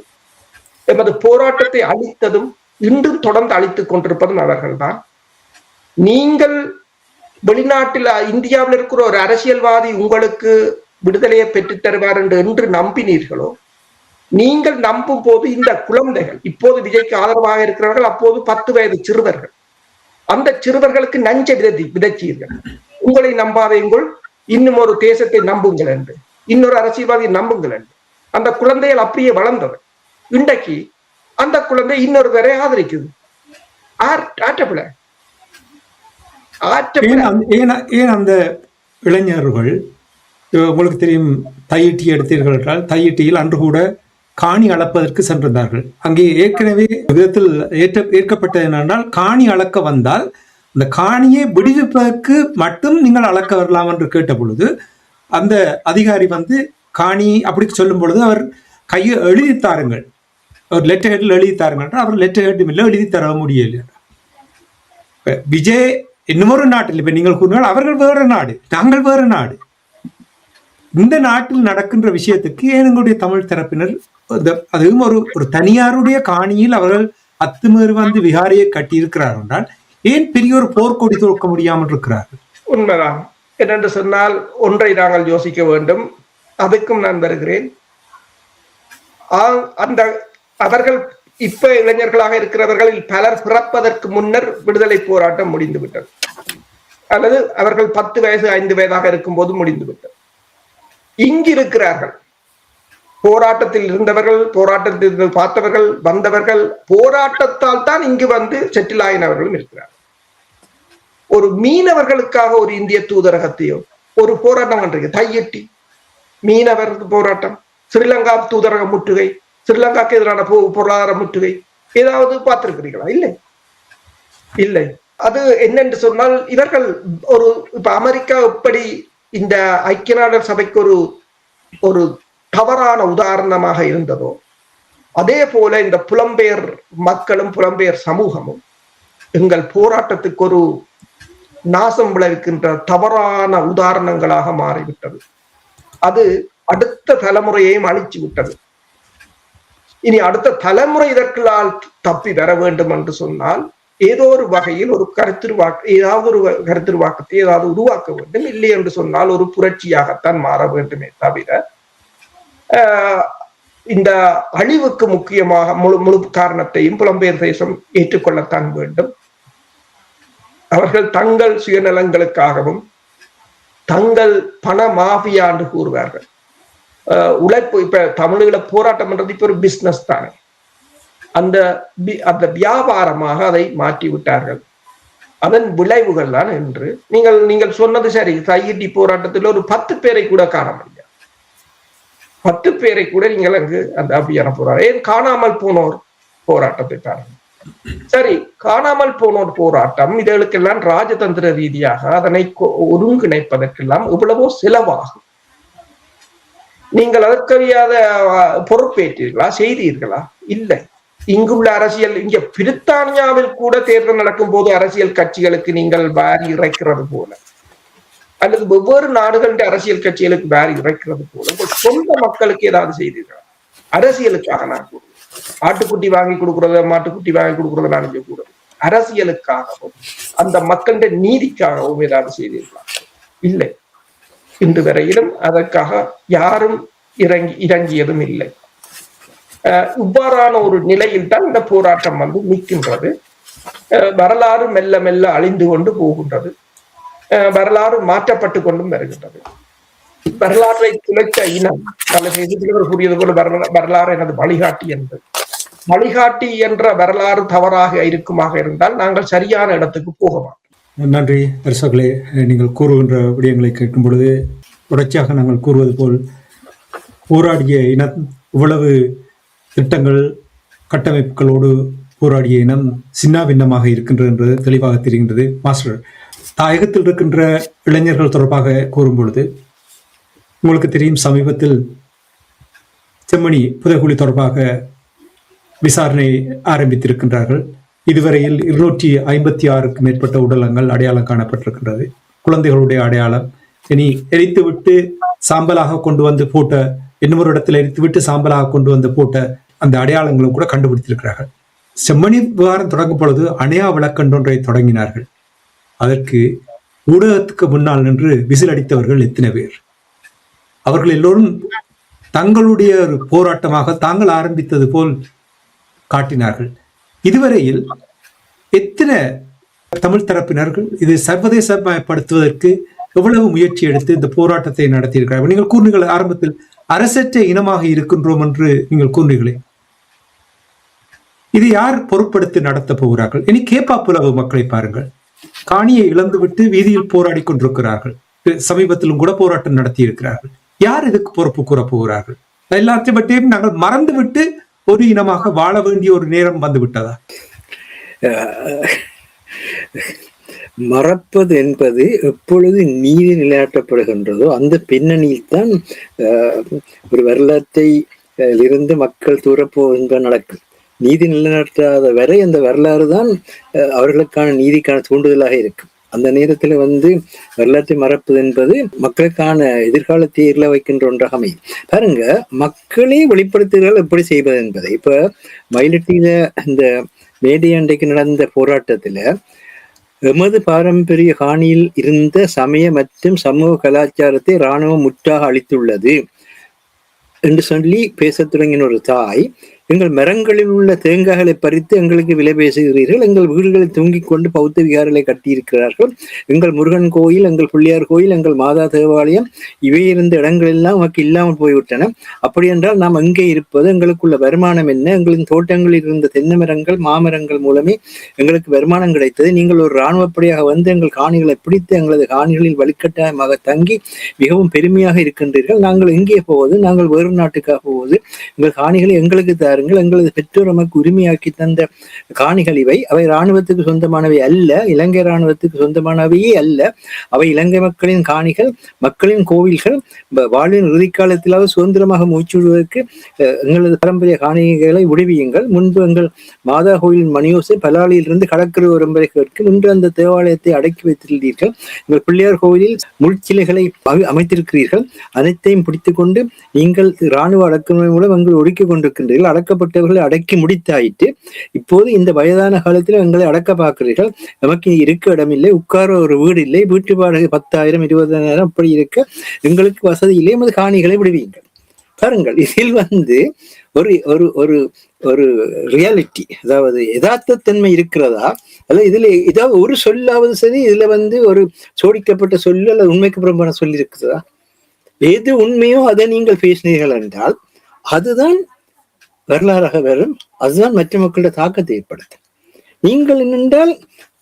எமது போராட்டத்தை அழித்ததும் இன்றும் தொடர்ந்து அழித்துக் கொண்டிருப்பதும் அவர்கள்தான். நீங்கள் வெளிநாட்டில் இந்தியாவில் இருக்கிற ஒரு அரசியல்வாதி உங்களுக்கு விடுதலையை பெற்றுத் தருவார் என்று நம்பினீர்களோ, நீங்கள் நம்பும் போது இந்த குழந்தைகள், இப்போது விஜய்க்கு ஆதரவாக இருக்கிறவர்கள் அப்போது 10 வயது சிறுவர்கள், அந்த சிறுவர்களுக்கு நஞ்சை விதைச்சீர்கள். உங்களை நம்பாதீங்கள், இன்னும் ஒரு தேசத்தை நம்புங்கள் என்று, இன்னொரு அரசியல்வாதியை நம்புங்கள் என்று. அந்த குழந்தைகள் அப்படியே வளர்ந்தவர். இன்றைக்கு அந்த குழந்தை இன்னொருவரை ஆதரிக்குது. ஆற்றப்பிள்ள ஏன் அந்த இளைஞர்கள், உங்களுக்கு தெரியும், தையிட்டி எடுத்தீர்கள் என்றால் தையிட்டியில் அன்று கூட காணி அளப்பதற்கு சென்றிருந்தார்கள். அங்கே ஏற்கனவே விதத்தில் ஏற்கப்பட்டது என்னென்றால், காணி அளக்க வந்தால் அந்த காணியை விடுவிப்பதற்கு மட்டும் நீங்கள் அளக்க வரலாம் என்று கேட்ட பொழுது அந்த அதிகாரி வந்து காணி அப்படி சொல்லும் பொழுது அவர் கையை எழுதி தாருங்கள், ஒரு லெட்டர் ஹெட்டில் எழுதி தாருங்கள். அவர் லெட்டர் ஹெட்டும் இல்லை, எழுதி தர முடியல. விஜய் இன்னொரு நாட்டில், இப்ப நீங்கள் கூறினால் அவர்கள் வேற நாடு, நாங்கள் வேற நாடு. இந்த நாட்டில் நடக்கின்ற விஷயத்துக்கு ஏன் எங்களுடைய தமிழ் தரப்பினர், அதுவும் ஒரு தனியாருடைய காணியில் அவர்கள் அத்துமீறி வந்து விகாரியை கட்டியிருக்கிறார் என்றால் ஏன் பெரிய ஒரு போர்க்கொடி தோற்க முடியாமல் இருக்கிறார்கள்? உண்மைதான். என்னென்று சொன்னால் ஒன்றை நாங்கள் யோசிக்க வேண்டும். அதுக்கும் நான் வருகிறேன். அந்த அவர்கள் இப்ப இளைஞர்களாக இருக்கிறவர்களில் பலர் பிறப்பதற்கு முன்னர் விடுதலை போராட்டம் முடிந்துவிட்டது, அல்லது அவர்கள் 10 வயசு 5 வயதாக இருக்கும் போது முடிந்துவிட்டது. இங்கு இருக்கிறார்கள், போராட்டத்தில் இருந்தவர்கள், போராட்டத்தில் பார்த்தவர்கள், வந்தவர்கள், போராட்டத்தால் தான் இங்கு வந்து செட்டில் ஆகினவர்களும் இருக்கிறார்கள். ஒரு மீனவர்களுக்காக ஒரு இந்திய தூதரகத்தையோ ஒரு போராட்டம் பண்றீங்க, தையிட்டி மீனவர் போராட்டம், ஸ்ரீலங்கா தூதரக முற்றுகை, ஸ்ரீலங்காக்கு எதிரான பொருளாதார முற்றுகை ஏதாவது பார்த்திருக்கிறீர்களா? இல்லை, இல்லை. அது என்னென்று சொன்னால், இவர்கள் ஒரு இப்ப அமெரிக்கா எப்படி இந்த ஐக்கிய நாடுகள் சபைக்கு ஒரு தவறான உதாரணமாக இருந்ததோ, அதே போல இந்த புலம்பெயர் மக்களும் புலம்பெயர் சமூகமும் எங்கள் போராட்டத்துக்கு ஒரு நாசம் விளைவிக்கின்ற தவறான உதாரணங்களாக மாறிவிட்டது. அது அடுத்த தலைமுறையையும் அழிச்சு விட்டது. இனி அடுத்த தலைமுறை இதற்குள்ளால் தப்பி வர வேண்டும் என்று சொன்னால் ஏதோ ஒரு வகையில் ஒரு கருத்துருவாக்கத்தை ஏதாவது உருவாக்க வேண்டும். இல்லை என்று சொன்னால் ஒரு புரட்சியாகத்தான் மாற வேண்டுமே தவிர இந்த அழிவுக்கு முக்கியமாக முழு காரணத்தையும் புலம்பெயர் தேசம் ஏற்றுக்கொள்ளத்தான் வேண்டும். அவர்கள் தங்கள் சுயநலங்களுக்காகவும் தங்கள் பண மாஃபியா என்று கூறுவார்கள். உழைப்பு இப்ப தமிழீழ போராட்டம் என்றது இப்ப ஒரு பிசினஸ் தானே, அந்த வியாபாரமாக அதை மாற்றி விட்டார்கள். அதன் விளைவுகள் தான் என்று நீங்கள் சொன்னது சரி. கையெட்டி போராட்டத்தில் ஒரு 10 பேரை கூட காண முடியாது. 10 பேரை கூட நீங்கள் அங்கு அந்த அபியான போராட்டம், ஏன் காணாமல் போனோர் போராட்டத்தை பாருங்கள். சரி, காணாமல் போனோர் போராட்டம் இதற்கெல்லாம் ராஜதந்திர ரீதியாக அதனை ஒருங்கிணைப்பதற்கெல்லாம் எவ்வளவோ செலவாகும். நீங்கள் அதற்கறியாத பொறுப்பேற்றீர்களா, செய்தீர்களா? இல்லை. இங்குள்ள அரசியல், இங்க பிரித்தானியாவில் கூட தேர்தல் நடக்கும் போது அரசியல் கட்சிகளுக்கு நீங்கள் வாரி இறைக்கிறது போல, அல்லது வெவ்வேறு நாடுகளின் அரசியல் கட்சிகளுக்கு வாரி இறைக்கிறது போல உங்கள் சொந்த மக்களுக்கு ஏதாவது செய்தீர்களா? அரசியலுக்காக நான் கூறுவேன். ஆட்டுக்குட்டி வாங்கி கொடுக்கறத மாட்டுக்குட்டி வாங்கி கொடுக்கறத நான் கூறுவேன். அரசியலுக்காகவும் அந்த மக்களுடைய நீதிக்காகவும் ஏதாவது செய்தீர்களா? இல்லை. இன்று வரையிலும் அதற்காக யாரும் இறங்கியதும் இல்லை. இவ்வாறான ஒரு நிலையில் தான் இந்த போராட்டம் நிற்கின்றது. வரலாறு மெல்ல மெல்ல அழிந்து கொண்டு போகின்றது. வரலாறு மாற்றப்பட்டு கொண்டும் வருகின்றது. வரலாற்றை துளைத்த இனம் கூறியது போல வரலாறு எனது வழிகாட்டி என்பது. வழிகாட்டி என்ற வரலாறு தவறாக இருக்குமாக இருந்தால் நாங்கள் சரியான இடத்துக்கு போக மாட்டோம். நன்றி தரிசகளே. நீங்கள் கூறுகின்ற விடயங்களை கேட்கும் பொழுது தொடர்ச்சியாக நாங்கள் கூறுவது போல் போராடிய இனம், இவ்வளவு திட்டங்கள் கட்டமைப்புகளோடு போராடிய இனம் சின்னாபின்னமாக இருக்கின்றது என்பது தெளிவாக தெரிகின்றது. மாஸ்டர், தாயகத்தில் இருக்கின்ற இளைஞர்கள் தொடர்பாக கூறும் பொழுது உங்களுக்கு தெரியும், சமீபத்தில் செம்மணி புதைகுழி தொடர்பாக விசாரணை ஆரம்பித்திருக்கின்றார்கள். இதுவரையில் 256க்கும் மேற்பட்ட உடலங்கள் அடையாளம் காணப்பட்டிருக்கின்றது. குழந்தைகளுடைய அடையாளம் இனி எரித்துவிட்டு சாம்பலாக கொண்டு வந்து போட்ட, இன்னொரு இடத்துல எரித்துவிட்டு சாம்பலாக கொண்டு வந்து போட்ட அந்த அடையாளங்களும் கூட கண்டுபிடித்திருக்கிறார்கள். செம்மணி விவகாரம் தொடங்கும் பொழுது அணையா விளக்கன்றொன்றை தொடங்கினார்கள். அதற்கு ஊடகத்துக்கு முன்னால் நின்று விசில் அடித்தவர்கள் எத்தனை பேர்? அவர்கள் எல்லோரும் தங்களுடைய ஒரு போராட்டமாக தாங்கள் ஆரம்பித்தது போல் காட்டினார்கள். இதுவரையில் எத்தனை தமிழ் தரப்பினர்கள் இது சர்வதேசமயப்படுத்துவதற்கு எவ்வளவு முயற்சி எடுத்து இந்த போராட்டத்தை நடத்தியிருக்கிறார்கள்? நீங்கள் கூறுனீர்கள் ஆரம்பத்தில் அரசற்ற இனமாக இருக்கின்றோம் என்று நீங்கள் கூறுனீர்களே, இது யார் பொருட்படுத்தி நடத்த போகிறார்கள்? இனி கேப்பா புலவு மக்களை பாருங்கள், காணியை இழந்துவிட்டு வீதியில் போராடி கொண்டிருக்கிறார்கள். சமீபத்திலும் கூட போராட்டம் நடத்தி இருக்கிறார்கள். யார் இதுக்கு பொறுப்பு கூற போகிறார்கள்? எல்லாத்தையும் பற்றியும் நாங்கள் மறந்துவிட்டு ஒரு இனமாக வாழ வேண்டிய ஒரு நேரம் வந்து விட்டதா? மறப்பது என்பது எப்பொழுது நீதி நிலைநாட்டப்படுகின்றதோ அந்த பின்னணியில் தான் ஒரு வரலாற்றை இருந்து மக்கள் தூரப்போகின்ற நடக்கும். நீதி நிலைநாட்டாத வரை அந்த வரலாறு தான் அவர்களுக்கான நீதிக்கான தூண்டுதலாக இருக்கும். அந்த நேரத்துல வரலாற்றை மறப்பது என்பது மக்களுக்கான எதிர்காலத்தை இருள வைக்கின்ற ஒன்றாக அமையும். பாருங்க, மக்களே வெளிப்படுத்துகிறார்கள் எப்படி செய்வது என்பதை. இப்ப மயிலட்டியில இந்த மேடை அண்டைக்கு நடந்த போராட்டத்துல எமது பாரம்பரிய காணியில் இருந்த சமய மற்றும் சமூக கலாச்சாரத்தை இராணுவம் முற்றாக அளித்துள்ளது என்று சொல்லி பேசத் தொடங்கின ஒரு தாய், எங்கள் மரங்களில் உள்ள தேங்காய்களை பறித்து எங்களுக்கு விலை பேசுகிறீர்கள், எங்கள் வீடுகளில் தூங்கிக் கொண்டு பௌத்த விகாரங்களை கட்டியிருக்கிறார்கள், எங்கள் முருகன் கோயில், எங்கள் பிள்ளையார் கோயில், எங்கள் மாதா தேவாலயம் இவை இருந்த இடங்கள் எல்லாம் நமக்கு இல்லாமல் போய்விட்டன. அப்படி என்றால் நாம் எங்கே இருப்பது? எங்களுக்குள்ள வருமானம் என்ன? எங்களின் தோட்டங்களில் இருந்த தென்னை மரங்கள் மாமரங்கள் மூலமே எங்களுக்கு வருமானம் கிடைத்தது. நீங்கள் ஒரு இராணுவப்படியாக எங்கள் காணிகளை பிடித்து எங்களது காணிகளில் வலுக்கட்டாயமாக தங்கி மிகவும் பெருமையாக இருக்கின்றீர்கள். நாங்கள் எங்கே போவது? நாங்கள் வேறு நாட்டுக்காக போவது? எங்கள் காணிகளை எங்களுக்கு தாருங்கள், பாருங்கள், எங்களது பெற்றோர் நமக்கு உரிமையாக்கி தந்த காணிகள் அவை இராணுவத்துக்கு சொந்தமானவை அல்ல, இலங்கை இராணுவத்துக்கு சொந்தமானவையே அல்ல. அவை இலங்கை மக்களின் காணிகள், மக்களின் கோவில்கள். வாழ்வின் இறுதிக்காலத்திலாவது சுதந்திரமாக மூச்சுடுவதற்கு எங்களது பாரம்பரிய காணிகளை விடுவியுங்கள். முன்பு எங்கள் மாதா கோயிலின் மணியோசை பலாலியிலிருந்து கடற்கரை வரை கேட்கும். இன்று அந்த தேவாலயத்தை அடக்கி வைத்திருந்தீர்கள். எங்கள் பிள்ளையார் கோவிலில் முள்சிலைகளை அமைத்திருக்கிறீர்கள். அனைத்தையும் பிடித்துக் கொண்டு நீங்கள் இராணுவ அடக்குமுறை மூலம் எங்களை ஒடுக்கிக் கொண்டிருக்கின்றீர்கள். அடக்கப்பட்டவர்களை அடக்கி முடித்தாயிட்டு இப்போது இந்த வயதான காலத்தில் எங்களை அடக்க பார்க்கிறீர்கள். நமக்கு இருக்க இடமில்லை, உட்கார ஒரு வீடு இல்லை, வீட்டு வாடகை 10,000 20,000 அப்படி இருக்க எங்களுக்கு வசதி இல்லை, எமது காணிகளை விடுவீங்கள். பாருங்கள், இதில் ஒரு ஒரு ஒரு ஒரு ரியாலிட்டி, அதாவது யதார்த்தத்தன்மை இருக்கிறதா, அல்ல இதுல ஏதாவது ஒரு சொல்லாவது சரி, இதுல ஒரு சோடிக்கப்பட்ட சொல்லு அல்லது உண்மைக்கு புறம்பான சொல்லி இருக்குதா? எது உண்மையோ அதை நீங்கள் பேசினீர்கள் என்றால் அதுதான் வரலாறாக வரும், அதுதான் மற்ற மக்களோட தாக்கத்தை ஏற்படுத்தும். நீங்கள் என்னென்றால்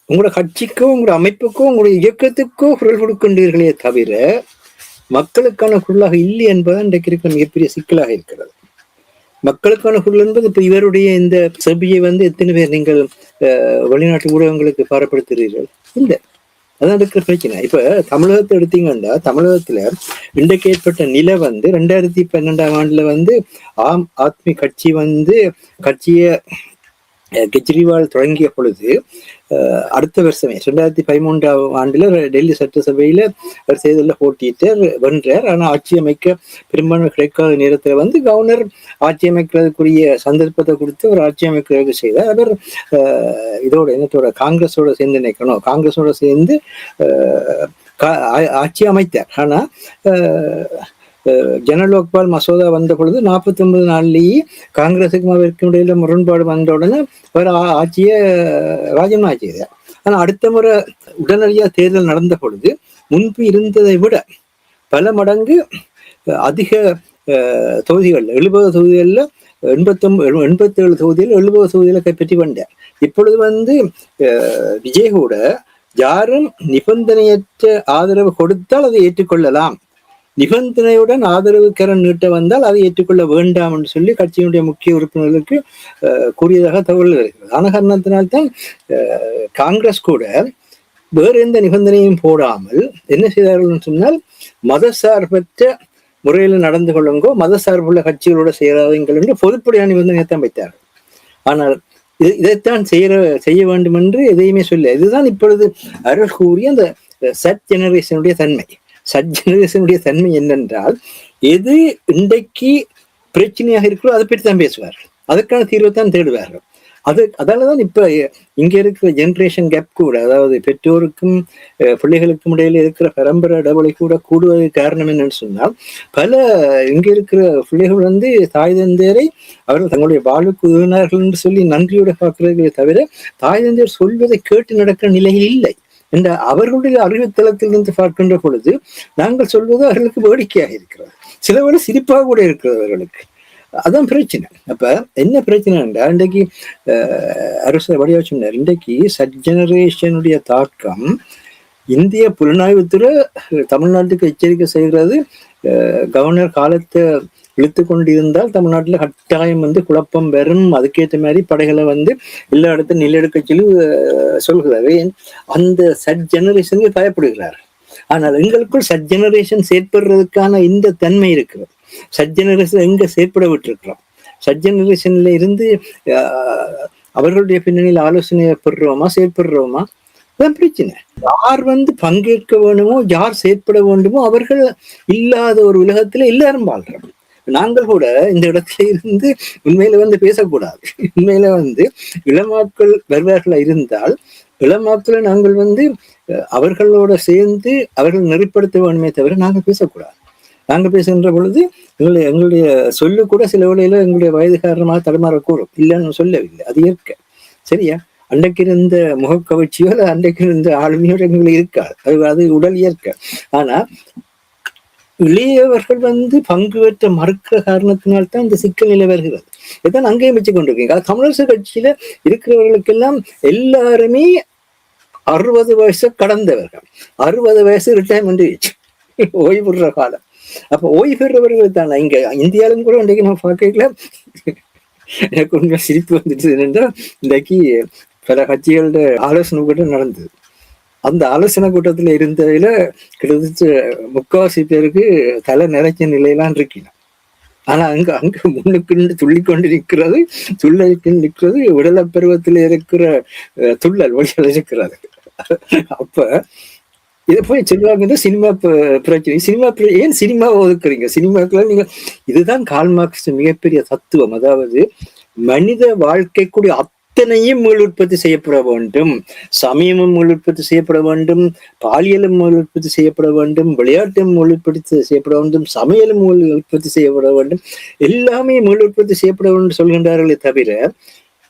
உங்களோட கட்சிக்கோ உங்களோட அமைப்புக்கோ உங்களுடைய இயக்கத்துக்கோ குரல் கொடுக்கின்றீர்களே தவிர மக்களுக்கான குரலாக இல்லை என்பது இன்றைக்கு இருக்கிற மிகப்பெரிய சிக்கலாக இருக்கிறது. மக்களுக்கான குரல் என்பது இப்ப இவருடைய இந்த சபையை எத்தனை பேர் நீங்கள் வெளிநாட்டு ஊடகங்களுக்கு பாரப்படுத்துகிறீர்கள்? இல்லை, அதான் இருக்கிற பிரச்சனை. இப்ப தமிழகத்தை எடுத்தீங்கன்னா, தமிழகத்துல இன்றைக்கு ஏற்பட்ட நிலை 2012ஆம் ஆண்டுல ஆம் ஆத்மி கட்சி கட்சியை கெஜ்ரிவால் தொடங்கிய பொழுது அடுத்த வருஷமே 2013ஆம் ஆண்டுல டெல்லி சட்டசபையில ஒரு தேர்தலில் போட்டிட்டு வென்றார். ஆனா ஆட்சி அமைக்க பெரும்பான்மை கிடைக்காத நேரத்துல கவர்னர் ஆட்சி அமைக்கிறதுக்குரிய சந்தர்ப்பத்தை கொடுத்து ஒரு ஆட்சி அமைக்கிறதுக்கு செய்தார். அவர் இதோட இனத்தோட காங்கிரஸோட சேர்ந்து நினைக்கணும், காங்கிரஸோட சேர்ந்து ஆட்சி அமைத்தார். ஆனா ஜனலோக்பால் மசோதா வந்த பொழுது 49 நாள்லேயே காங்கிரஸுக்கும் அவருக்கும் இடையில முரண்பாடு வந்த உடனே அவர் ஆட்சியை ராஜினாமா செய்தார். ஆனால் அடுத்த முறை உடனடியாக தேர்தல் நடந்த பொழுது முன்பு இருந்ததை விட பல மடங்கு அதிக தொகுதிகள், 70 தொகுதிகளில் 87 தொகுதியில் 70 தொகுதிகளை கைப்பற்றி வந்தார். இப்பொழுது விஜய் கூட யாரும் நிபந்தனையற்ற ஆதரவு கொடுத்தால் அதை ஏற்றுக்கொள்ளலாம், நிபந்தனையுடன் ஆதரவு கரம் நீட்ட வந்தால் அதை ஏற்றுக்கொள்ள வேண்டாம் என்று சொல்லி கட்சியினுடைய முக்கிய உறுப்பினர்களுக்கு கூறியதாக தகவல் இருக்கிறது. ஆன காரணத்தினால்தான் காங்கிரஸ் கூட வேறு எந்த நிபந்தனையும் போடாமல் என்ன செய்தார்கள் சொன்னால், மதசார்பற்ற முறையில் நடந்து கொள்ளுங்கோ, மதசார்புள்ள கட்சிகளோட சேராதீங்கள் என்று பொதுப்படையான நிபந்தனையைத்தான் வைத்தார்கள். ஆனால் இதைத்தான் செய்ய வேண்டும் என்று எதையுமே சொல்ல. இதுதான் இப்பொழுது அரசு கூறிய அந்த சட் ஜெனரேஷனுடைய தன்மை. சட் ஜெனரேஷனுடைய தன்மை என்னென்றால், எது இன்றைக்கு பிரச்சனையாக இருக்கிறோ அதை பற்றி தான் பேசுவார்கள், அதற்கான தீர்வை தான் தேடுவார்கள். அதாலதான் இப்ப இங்க இருக்கிற ஜெனரேஷன் கேப் கூட, அதாவது பெற்றோருக்கும் பிள்ளைகளுக்கும் இடையில இருக்கிற பரம்பரை இடைவெளி கூட கூடுவதற்கு காரணம் என்னன்னு சொன்னால், பல இங்க இருக்கிற பிள்ளைகள் தாய் தந்தையரை அவர்கள் தங்களுடைய வாழ்வுக்கு உதவினார்கள் என்று சொல்லி நன்றியோட பார்க்கிறதே தவிர தாய் தந்தையர் சொல்வதை கேட்டு நடக்கிற நிலையில் இல்லை என்ற அவர்களுடைய அறிவுத்தளத்திலிருந்து பார்க்கின்ற பொழுது நாங்கள் சொல்வது அவர்களுக்கு வேடிக்கையாக இருக்கிறது, சில வேளை சிரிப்பாக கூட இருக்கிறது அவர்களுக்கு. அதான் பிரச்சனை. அப்ப என்ன பிரச்சனைன்றா, இன்றைக்கு அரசு வடிவா சொன்னார், இன்றைக்கு சட் ஜெனரேஷனுடைய தாக்கம் இந்திய புலனாய்வுத்துறை தமிழ்நாட்டுக்கு எச்சரிக்கை செய்கிறது. கவர்னர் காலத்தை இழுத்து கொண்டிருந்தால் தமிழ்நாட்டில் கட்டாயம் குழப்பம் வரும், அதுக்கேற்ற மாதிரி படைகளை எல்லா இடத்துல நிலெடுக்க சொல்லி சொல்கிறாரு. அந்த சட் ஜெனரேஷனுக்கு பயப்படுகிறார். ஆனால் எங்களுக்குள் சட் ஜெனரேஷன் செயற்படுறதுக்கான இந்த தன்மை இருக்கிறது. சட் ஜெனரேஷன் எங்க செயற்பட விட்டுருக்கிறோம். சட் ஜெனரேஷன்ல இருந்து அவர்களுடைய பின்னணியில் ஆலோசனை செயற்படுறோமா அதான் பிரச்சனை. யார் பங்கேற்க வேண்டுமோ, யார் செயற்பட வேண்டுமோ அவர்கள் இல்லாத ஒரு உலகத்துல எல்லாரும் வாழ்றோம். நாங்கள் கூட இந்த இடத்துல இருந்து உண்மையில பேசக்கூடாது. உண்மையில இளமாக்கள் வருவார்களா இருந்தால் இளமாக்களை நாங்கள் அவர்களோட சேர்ந்து அவர்கள் நெறிப்படுத்த வேண்டுமே தவிர நாங்கள் பேசக்கூடாது. நாங்கள் பேசுகின்ற பொழுது எங்களுடைய சொல்லு கூட சில வேளையில எங்களுடைய வயது காரணமாக தடுமாறக்கூடும். இல்லைன்னு சொல்லவில்லை, அது இயற்கை. சரியா? அன்றைக்கு இருந்த முகக்கவர்ச்சியோ அன்றைக்கு இருந்த ஆளுமையோட எங்களுக்கு இருக்காது, அது உடல் இயற்கை. ஆனா இளையவர்கள் பங்கு பெற்ற மறுக்கிற காரணத்தினால்தான் இந்த சிக்கல் நிலை வருகிறது. இதான் அங்கேயும் வச்சு கொண்டிருக்கீங்க. தமிழரசு கட்சியில இருக்கிறவர்களுக்கெல்லாம் எல்லாருமே 60 வயசு கடந்தவர்கள், 60 வயசு ரிட்டையர்மெண்ட் ஓய்வுற காலம். அப்ப ஓய்வு பெறவர்கள் தானே இங்க இந்தியாவிலும் கூட இன்றைக்கு நம்ம பார்க்கல எனக்கு உண்மை சிரிப்பு வந்துட்டு என்னென்னா, இன்றைக்கு பல கட்சிகளோட ஆலோசனை கூட்டம் நடந்தது. அந்த ஆலோசனை கூட்டத்துல இருந்ததுல கிட்டத்தட்ட முக்காவாசி பேருக்கு தலை நிறைச்ச நிலையெல்லாம் இருக்கணும். ஆனா அங்க அங்க முன்னுக்கு துள்ளி கொண்டு நிற்கிறது, துள்ளலுக்கு நிற்கிறது விடலை பருவத்தில் இருக்கிற துள்ளல் வழிகள் இருக்கிறது. அப்ப இதை போய் சொல்லுவாங்க சினிமா பிரச்சனை. ஏன் சினிமா ஒதுக்குறீங்க? சினிமாக்குள்ள நீங்க இதுதான் கார்ல் மார்க்ஸ் மிகப்பெரிய தத்துவம். அதாவது மனித வாழ்க்கை கூடிய அத்தனையும் மீள் உற்பத்தி செய்யப்பட வேண்டும். சமயமும் மீள் உற்பத்தி செய்யப்பட வேண்டும், பாலியலும் மீள் உற்பத்தி செய்யப்பட வேண்டும், விளையாட்டும் மீள் உற்பத்தி செய்யப்பட வேண்டும், சமையலும் மீள் உற்பத்தி செய்யப்பட வேண்டும், எல்லாமே மீள் உற்பத்தி செய்யப்பட வேண்டும் சொல்கின்றார்களே தவிர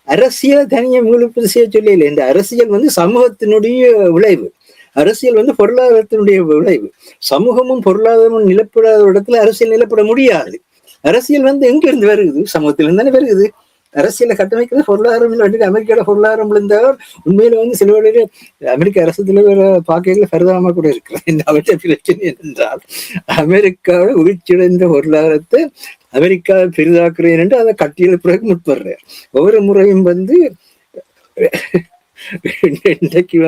அரசியல் தனியை மீள் உற்பத்தி செய்ய சொல்லல. இந்த அரசியல் சமூகத்தினுடைய விளைவு, அரசியல் பொருளாதாரத்தினுடைய விளைவு. சமூகமும் பொருளாதாரமும் நிலப்படாத இடத்துல அரசியல் நிலப்பட முடியாது. அரசியல் எங்க இருந்து வருகுது? சமூகத்திலிருந்து தானே வருகுது. அரசியலை கட்டமைக்கிறது பொருளாதாரம் இல்லை. அமெரிக்காவோட பொருளாதாரம் விழுந்தாலும் உண்மையில சில வேளையில அமெரிக்க அரசு தலைவர் பார்க்கல பரிதாபமா கூட இருக்கிறது. அவற்றை பிரச்சனை என்றால் அமெரிக்காவோட உயிர்ச்சியடைந்த பொருளாதாரத்தை அமெரிக்கா பெரிதாக்குறேன் என்று அதை கட்டியல் பிறகு முற்படுறேன். ஒவ்வொரு முறையும் இன்றைக்கு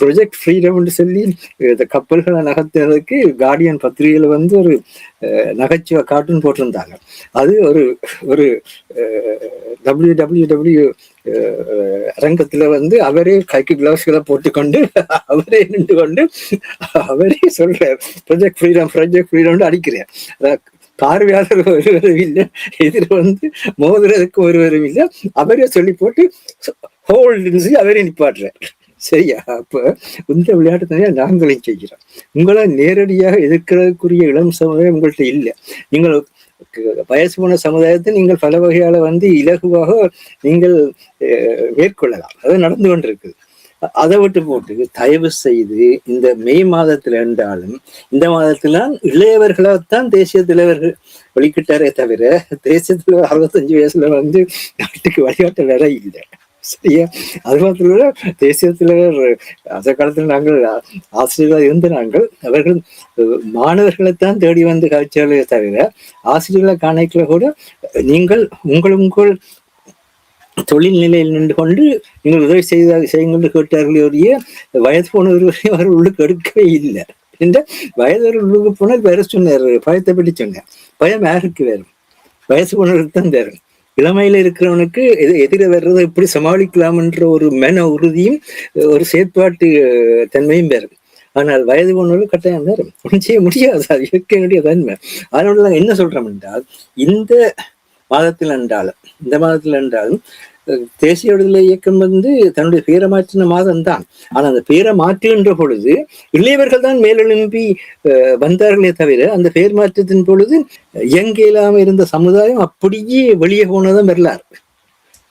ப்ரொஜெக்ட் ஃப்ரீடம் சொல்லி இந்த கப்பல்களை நகர்த்துறதுக்கு கார்டியன் பத்திரிகையில ஒரு நகைச்சுவை கார்ட்டூன் போட்டிருந்தாங்க. அது ஒரு ஒரு WWW அரங்கத்துல அவரே கைக்கு கிளவுஸ்களை போட்டுக்கொண்டு அவரே நின்று கொண்டு அவரே சொல்றார் ப்ரொஜெக்ட் ஃப்ரீடம் அடிக்கிறேன். பார்வையாளர் ஒருவரும் இல்லை, எதிர மோதுறதுக்கு ஒருவரும் இல்லை, அவரே சொல்லி போட்டு ஹோல்டுன்னு சொல்லி அவரே நிப்பாட்டுறார். சரியா? அப்ப இந்த விளையாட்டு நாங்களும் செய்கிறோம். உங்களை நேரடியாக எதிர்க்கிறதுக்குரிய இளம் சமுதாயம் உங்கள்கிட்ட இல்லை. நீங்கள் வயசு போன சமுதாயத்தை நீங்கள் பல வகையால இலகுவாக நீங்கள் மேற்கொள்ளலாம். அது நடந்து கொண்டிருக்குது. அதை விட்டு போட்டு தயவு செய்து இந்த மே மாதத்துல இருந்தாலும் இந்த மாதத்துல இளையவர்களாத்தான் தேசிய தலைவர்கள் வெளிக்கிட்டாரே தவிர தேசிய தலைவர் 65 வயசுல நாட்டுக்கு வழிகாட்ட வேற இல்லை. சரியா? அது மாத்திர தேசிய தலைவர் அந்த காலத்துல நாங்கள் ஆசிரியர்களாக இருந்த நாங்கள் அவர்கள் மாணவர்களைத்தான் தேடி காய்ச்சாலே தவிர ஆசிரியர்களை காணிக்கல கூட நீங்கள் உங்கள் தொழில் நிலையில் நின்று கொண்டு நீங்கள் உதவி செய்யுங்கள் கேட்டார்களே வயது போனவர்களையும் அவர் உள்ளுக்கு எடுக்கவே இல்லை. என்ற வயது உள்ளுக்கு போனால் வேற சொன்னார், பயத்தை பற்றி சொன்னார். பயம் யாருக்கு வேறும்? வயசு போனவர்களுக்கு தான் வேறும். இளமையில இருக்கிறவனுக்கு எதிர வர்றதை எப்படி சமாளிக்கலாம் என்ற ஒரு மன உறுதியும் ஒரு செயற்பாட்டு தன்மையும் வேறும். ஆனால் வயது போனவர்கள் கட்டாயம் வேறும். ஒன்றும் செய்ய முடியாது, அது இருக்க வேண்டிய தன்மை. அதனால நாங்கள் என்ன சொல்றோம் என்றால் இந்த மாதத்தில் என்றாலும் தேசிய விடுதலை இயக்கம் தன்னுடைய பேரை மாற்றின மாதம் தான். ஆனா அந்த பேரை மாற்றுகின்ற பொழுது இளையவர்கள் தான் மேலெழும்பி வந்தார்களே தவிர அந்த பெயர் மாற்றத்தின் பொழுது இயங்க இல்லாம இருந்த சமுதாயம் அப்படியே வெளியே போனதான் வரலாறு.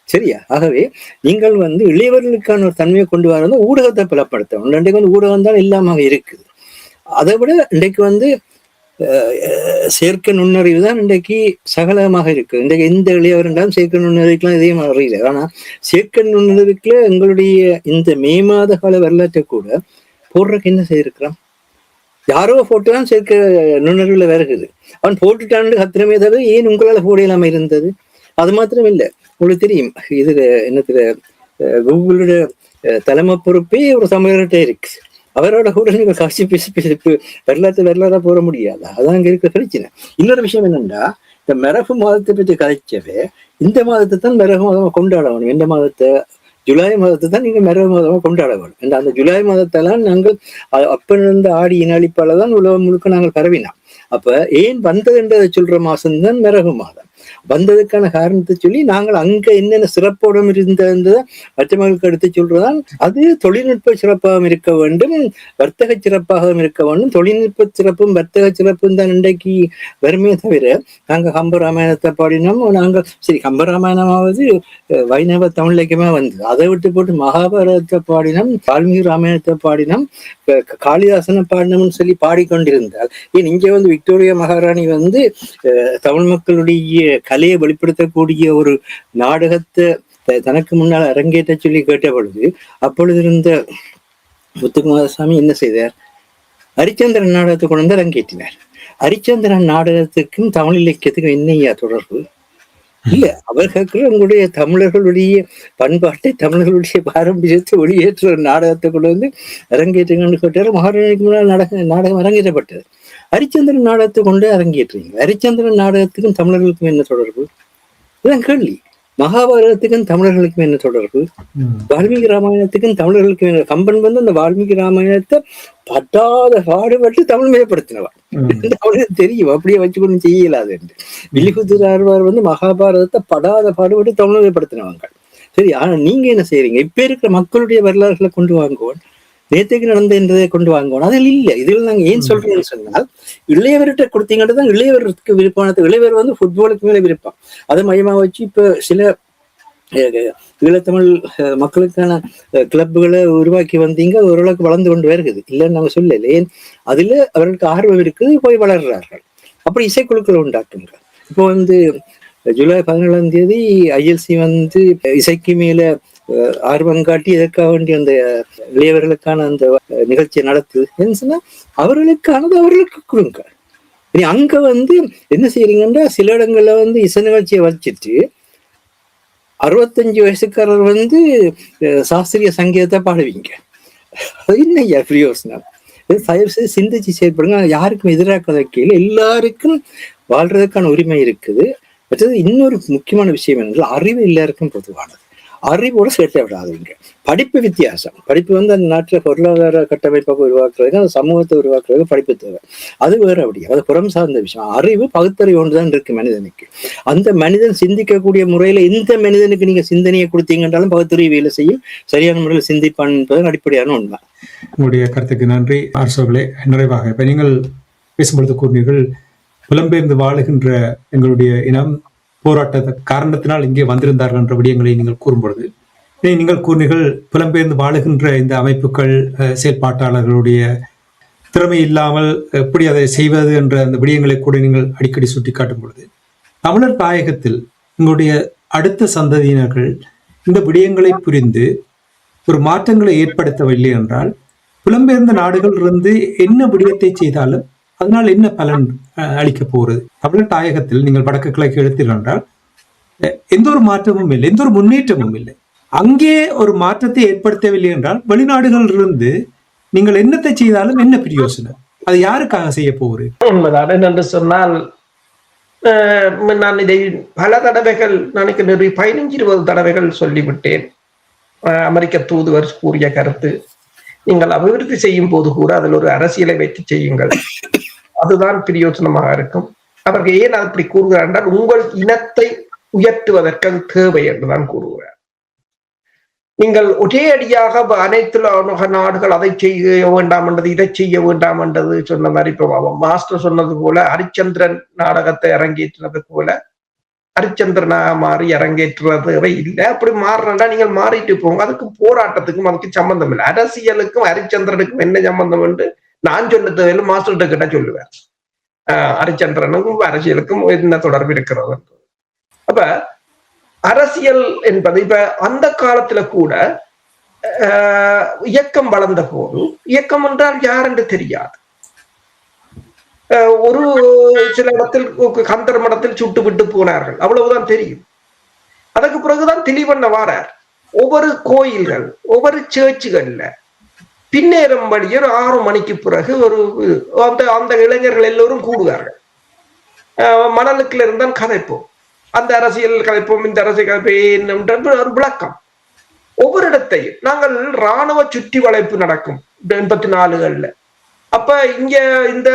சரியா? ஆகவே நீங்கள் இளையவர்களுக்கான ஒரு தன்மையை கொண்டு வர ஊடகத்தை பலப்படுத்தணும். இன்றைக்கு ஊடகம் தான் இல்லாம இருக்குது. அதை விட இன்றைக்கு செயற்கை நுண்ணறிவு தான் இன்றைக்கு சகலமாக இருக்கு. இன்றைக்கு எந்த இளையவர் இருந்தாலும் செயற்கை நுண்ணறிவுக்கெல்லாம் இதே அறியல. ஆனா செயற்கை நுண்ணறிவுக்குள்ள எங்களுடைய இந்த மே மாத கால வரலாற்றை கூட போடுறதுக்கு என்ன செய்திருக்கிறான்? யாரோ போட்டுதான் செயற்கை நுண்ணறிவுல வருகுது. அவன் போட்டுட்டான்னு கத்திரமே தவிர ஏன் உங்களால போட இல்லாம இருந்தது? அது மாத்திரம் இல்லை, உங்களுக்கு தெரியும் இதுல என்னத்துல கூகுளோட தலைமை பொறுப்பே ஒரு தமிழர்கிட்ட இருக்கு. அவரோட கூட நீங்கள் காட்சி பேசி வரலாறா போட முடியாது. அதான் அங்க இருக்க பிரச்சனை. இன்னொரு விஷயம் என்னன்னா, இந்த மரபு மாதத்தை பற்றி கதைச்சவே இந்த மாதத்தை தான் மரபு மாதமா கொண்டாடணும். எந்த மாதத்தை? ஜூலை மாதத்தை தான் நீங்க மரபு மாதமா கொண்டாட வேணும். அந்த ஜூலை மாதத்தெல்லாம் நாங்கள் அப்ப இருந்த ஆடி இனழிப்பால தான் உலகம் முழுக்க நாங்கள் பரவினோம். அப்ப ஏன் வந்தது என்றதை சொல்ற மாசம் தான் மரபு மாதம். வந்ததுக்கான காரணத்தை சொல்லி நாங்கள் அங்க என்னென்ன சிறப்போடும் இருந்ததை மற்றவர்களுக்கு எடுத்து சொல்றதான். அது தொழில்நுட்ப சிறப்பாகவும் இருக்க வேண்டும், வர்த்தக சிறப்பாகவும் இருக்க வேண்டும். தொழில்நுட்ப சிறப்பும் வர்த்தக சிறப்பும் தான் இன்றைக்கு வறுமையை தவிர நாங்கள் கம்பராமாயணத்தை பாடினோம். நாங்கள் சரி கம்பராமாயணமாவது வைணவ தமிழ் இலக்கியமா வந்தது. அதை விட்டு போட்டு மகாபாரதத்தை பாடினோம், வால்மீகி ராமாயணத்தை பாடினோம், காளிதாசனை பாடினோம்னு சொல்லி பாடிக்கொண்டிருந்தால் ஏன் இங்க விக்டோரியா மகாராணி தமிழ் மக்களுடைய கலையை வெளிப்படுத்தக்கூடிய ஒரு நாடகத்தை தனக்கு முன்னால் அரங்கேற்ற சொல்லி கேட்ட பொழுது அப்பொழுது இருந்த முத்துக்குமாரசாமி என்ன செய்தார்? ஹரிச்சந்திரன் நாடகத்தை கொண்டு அரங்கேற்றினார். ஹரிச்சந்திரன் நாடகத்துக்கும் தமிழ் இலக்கியத்துக்கும் என்னையா தொடர்பு? இல்ல அவர் கேட்கிற உங்களுடைய தமிழர்களுடைய பண்பாட்டை, தமிழர்களுடைய பாரம்பரியத்தை வெளியேற்ற ஒரு நாடகத்தை கொண்டு வந்து அரங்கேற்றுங்கன்னு கேட்டாரு. மகாராணிக்கு முன்னால் நாடகம் அரங்கேற்றப்பட்டது. ஹரிச்சந்திரன் நாடகத்தை கொண்டு அரங்கேற்றுறீங்க. ஹரிச்சந்திரன் நாடகத்துக்கும் தமிழர்களுக்கும் என்ன தொடர்பு? இதுதான் கேள்வி. மகாபாரதத்துக்கும் தமிழர்களுக்கும் என்ன தொடர்பு? வால்மீகி ராமாயணத்துக்கும் தமிழர்களுக்கும் என்ன? கம்பன் வந்து அந்த வால்மீகி ராமாயணத்தை பட்டாத பாடுபட்டு தமிழ் மயப்படுத்தினவா. அவனுக்கு தெரியும் அப்படியே வச்சுக்கொண்டு செய்யலாது என்று. வில்லிபுத்தூர் வந்து மகாபாரதத்தை படாத பாடுபட்டு தமிழ் மயப்படுத்தினவங்க. சரி, ஆனா நீங்க என்ன செய்யறீங்க? இப்ப இருக்கிற மக்களுடைய வரலாறுகளை கொண்டு வாங்குவோம், நேற்றுக்கு நடந்த என்றதை கொண்டு வாங்குவோம். அதில் இல்லை. இதில் நாங்க ஏன் சொல்றோம்னு சொன்னால், இளையவர்கிட்ட கொடுத்தீங்கன்னு தான் இளையவருக்கு விருப்பமானது. இளையவர் வந்து ஃபுட்பாலுக்கு மேலே விருப்பம். அதை மையமா வச்சு இப்ப சில ஈழத்தமிழ் மக்களுக்கான கிளப்புகளை உருவாக்கி வந்தீங்க. அது ஓரளவுக்கு வளர்ந்து கொண்டு வருகிறது, இல்லைன்னு நாங்க சொல்லல. ஏன் அதுல அவர்களுக்கு ஆர்வம் இருக்குது, போய் வளர்றார்கள். அப்படி இசைக்குழுக்களை உண்டாக்குங்க. இப்போ வந்து ஜூலை 17 ILC வந்து இசைக்கு மேல ஆர்வம் காட்டி எதற்காக வேண்டிய அந்த இளையவர்களுக்கான அந்த நிகழ்ச்சியை நடத்துது என்ன சொன்னா, அவர்களுக்கானது அவர்களுக்கு கொடுங்க. இனி அங்க வந்து என்ன செய்யறீங்கன்னா, சில இடங்கள்ல வந்து இசை நிகழ்ச்சியை வச்சுட்டு 65 வயசுக்காரர் வந்து சாஸ்திரிய சங்கீதத்தை பாடுவீங்க. அது என்ன பிரயோசனம்? தயவு செய்து சிந்திச்சு செயல்படுங்க. யாருக்கும் எதிராக கதைக்கையில் எல்லாருக்கும் வாழ்றதுக்கான உரிமை இருக்குது. மற்றது இன்னொரு முக்கியமான விஷயம் என்றால், அறிவு எல்லாருக்கும் பொதுவானது. அறிவோட சேர்த்து விடாதீங்க. படிப்பு வித்தியாசம். படிப்பு வந்து அந்த நாட்டில் பொருளாதார கட்டமைப்பாக உருவாக்குறதுக்கு, அந்த சமூகத்தை உருவாக்குறதுக்கு படிப்பு தேவை. அது வேற. அப்படி அது புறம் சார்ந்த விஷயம். அறிவு பகுத்தறிவு ஒன்றுதான் இருக்கு மனிதனுக்கு. அந்த மனிதன் சிந்திக்கக்கூடிய முறையில இந்த மனிதனுக்கு நீங்க சிந்தனையை கொடுத்தீங்கன்றாலும் பகுத்தறிவு வேலை செய்யும், சரியான முறையில் சிந்திப்பான் என்பதன் அடிப்படையான உண்மை. உங்களுடைய கருத்துக்கு நன்றி அரசோர்களே. நிறைவாக இப்ப நீங்கள் பேசும்பொழுது கூறினீர்கள், புலம்பெயர்ந்து வாழுகின்ற எங்களுடைய இனம் போராட்ட காரணத்தினால் இங்கே வந்திருந்தார்கள் என்ற விடயங்களை நீங்கள் கூறும்பொழுது, நீங்கள் கூறினீர்கள் புலம்பெயர்ந்து வாழுகின்ற இந்த அமைப்புகள் செயல்பாட்டாளர்களுடைய திறமை இல்லாமல் எப்படி அதை செய்வது என்ற அந்த விடயங்களை கூட நீங்கள் அடிக்கடி சுட்டிக்காட்டும் பொழுது, தமிழர் தாயகத்தில் உங்களுடைய அடுத்த சந்ததியினர்கள் இந்த விடயங்களை புரிந்து ஒரு மாற்றங்களை ஏற்படுத்தவில்லை என்றால், புலம்பெயர்ந்த நாடுகள் இருந்து என்ன விடயத்தை செய்தாலும் அதனால் என்ன பலன் அளிக்க போகிறது? தமிழர் தாயகத்தில் நீங்கள் வடக்கு கிழக்கு எடுத்தீர்கள் என்றால் எந்த ஒரு மாற்றமும் இல்லை, எந்த ஒரு முன்னேற்றமும் இல்லை. அங்கே ஒரு மாற்றத்தை ஏற்படுத்தவில்லை என்றால் வெளிநாடுகள் இருந்து நீங்கள் என்னத்தை செய்தாலும் என்ன பிரயோசனம்? அது யாருக்காக செய்ய போகிறேன்? உண்மைதான். என்று சொன்னால், நான் இதை பல தடவைகள், நினைக்க 15-20 தடவைகள் சொல்லிவிட்டேன். அமெரிக்க தூதுவர் கூறிய கருத்து, நீங்கள் அபிவிருத்தி செய்யும் போது கூட அதில் ஒரு அரசியலை வைத்து செய்யுங்கள், அதுதான் பிரயோஜனமாக இருக்கும். அவர்கள் ஏன் அப்படி கூறுகிறார் என்றால், உங்கள் இனத்தை உயர்த்துவதற்கு அது தேவை என்றுதான் கூறுகிறார். நீங்கள் ஒரே அடியாக அனைத்து நாடுகள் அதை செய்ய வேண்டாம் என்றது, இதை செய்ய வேண்டாம் என்றது சொன்ன மாதிரி, இப்போ மாஸ்டர் சொன்னது போல ஹரிச்சந்திரன் நாடகத்தை அரங்கேற்றினது போல ஹரிச்சந்திரனாக மாறி அரங்கேற்றுறது இல்லை. அப்படி மாறினா நீங்கள் மாறிட்டு போங்க. அதுக்கும் போராட்டத்துக்கும் அதுக்கு சம்பந்தம் இல்லை. அரசியலுக்கும் ஹரிச்சந்திரனுக்கும் என்ன சம்பந்தம் என்று நான் சொல்ல தேவையில்லை, மாஸ்டர்கிட்ட கிட்ட சொல்லுவேன். ஹரிச்சந்திரனுக்கும் அரசியலுக்கும் என்ன தொடர்பு இருக்கிறது. அப்ப அரசியல் என்பது, இப்ப அந்த காலத்துல கூட இயக்கம் வளர்ந்த போது, இயக்கம் என்றால் யார் என்று தெரியாது. ஒரு சில இடத்தில் கந்தர் மடத்தில் சுட்டு விட்டு போனார்கள், அவ்வளவுதான் தெரியும். அதுக்கு பிறகுதான் தெளிவண்ண வாரார். ஒவ்வொரு கோயில்கள், ஒவ்வொரு சேர்ச்சுகள்ல பின்னேறம் வழியே 6 மணிக்கு பிறகு ஒரு அந்த இளைஞர்கள் எல்லோரும் கூடுவார்கள். மணலுக்குள்ள இருந்தால் கதைப்போம், அந்த அரசியல் கதைப்போம், இந்த அரசியல் கதைப்போம், ஒரு விளக்கம். ஒவ்வொரு இடத்தையும் நாங்கள் இராணுவ சுற்றி வளைப்பு நடக்கும் 84கள்ல. அப்ப இங்க இந்த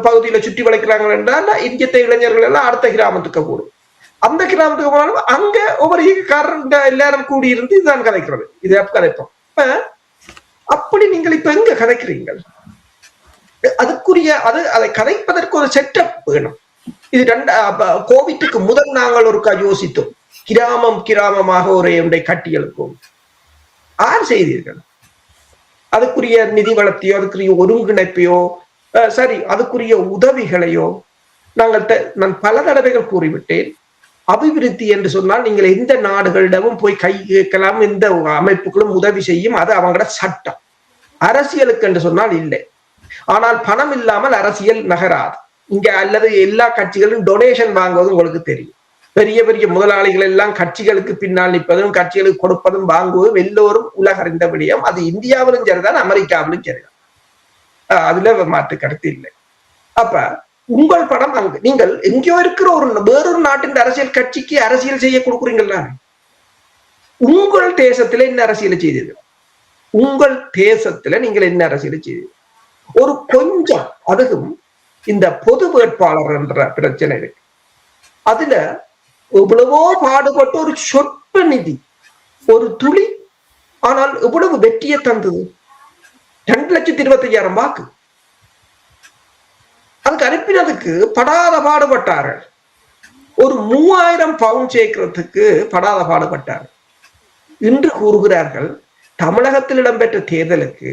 பகுதியில சுற்றி வளைக்கிறாங்க என்றால் இந்தியத்தை இளைஞர்கள் எல்லாம் அடுத்த கிராமத்துக்கு கூடும். அந்த கிராமத்துக்கு போனாலும் அங்க ஒவ்வொரு எல்லாரும் கூடியிருந்து இதுதான் கதைக்கிறது, இது கதைப்போம். அப்படி நீங்கள் இப்ப எங்க கதைக்கிறீங்கள்? அதுக்குரிய அதை கதைப்பதற்கு ஒரு செட்டப் வேணும். இது கோவிட்டுக்கு முதல் நாங்கள் ஒரு யோசித்தோம், கிராமமாக ஒரு ஒன்றை கட்டி எழுப்போம். யார் செய்தீர்கள்? அதுக்குரிய நிதி வளத்தையோ, அதுக்குரிய ஒருங்கிணைப்பையோ, சரி, அதுக்குரிய உதவிகளையோ நான் பல தடவைகள் கூறிவிட்டேன். அபிவிருத்தி என்று சொன்னால் நீங்கள் எந்த நாடுகளிடமும் போய் கை கேட்கலாம், எந்த அமைப்புகளும் உதவி செய்யும், அது அவங்களோட சட்டம். அரசியலுக்கு என்று சொன்னால் இல்லை. ஆனால் பணம் இல்லாமல் அரசியல் நகராது இங்க. அல்லது எல்லா கட்சிகளும் டொனேஷன் வாங்குவது உங்களுக்கு தெரியும். பெரிய பெரிய முதலாளிகள் எல்லாம் கட்சிகளுக்கு பின்னால் நிற்பதும் கட்சிகளுக்கு கொடுப்பதும் வாங்குவதும் எல்லோரும் உலகறிந்த விடயம். அது இந்தியாவிலும் சரிதான், அமெரிக்காவிலும் சரிதான். அதுல மாற்று கருத்து இல்லை. அப்ப உங்கள் படம் அங்கு நீங்கள் எங்கேயோ இருக்கிற வேறொரு நாட்டின் அரசியல் கட்சிக்கு அரசியல் செய்ய கொடுக்குறீங்களா? உங்கள் தேசத்துல என்ன அரசியல் செய்தீர்கள்? உங்கள் தேசத்துல நீங்கள் என்ன அரசியல் செய்தீர்கள்? ஒரு கொஞ்சம் அதுவும் இந்த பொது வேட்பாளர் என்ற பிரச்சனை இருக்கு. அதுல எவ்வளவோ பாடுபட்டு ஒரு சொற்ப நிதி, ஒரு துளி, ஆனால் எவ்வளவு வெற்றியை தந்தது. 2,25,000 வாக்கு. அதுக்கு அனுப்பினதுக்கு படாத பாடுபட்டார்கள். ஒரு 3,000 பவுண்ட் சேர்க்கிறதுக்கு படாத பாடுபட்டார்கள். இன்று கூறுகிறார்கள் தமிழகத்தில் இடம்பெற்ற தேர்தலுக்கு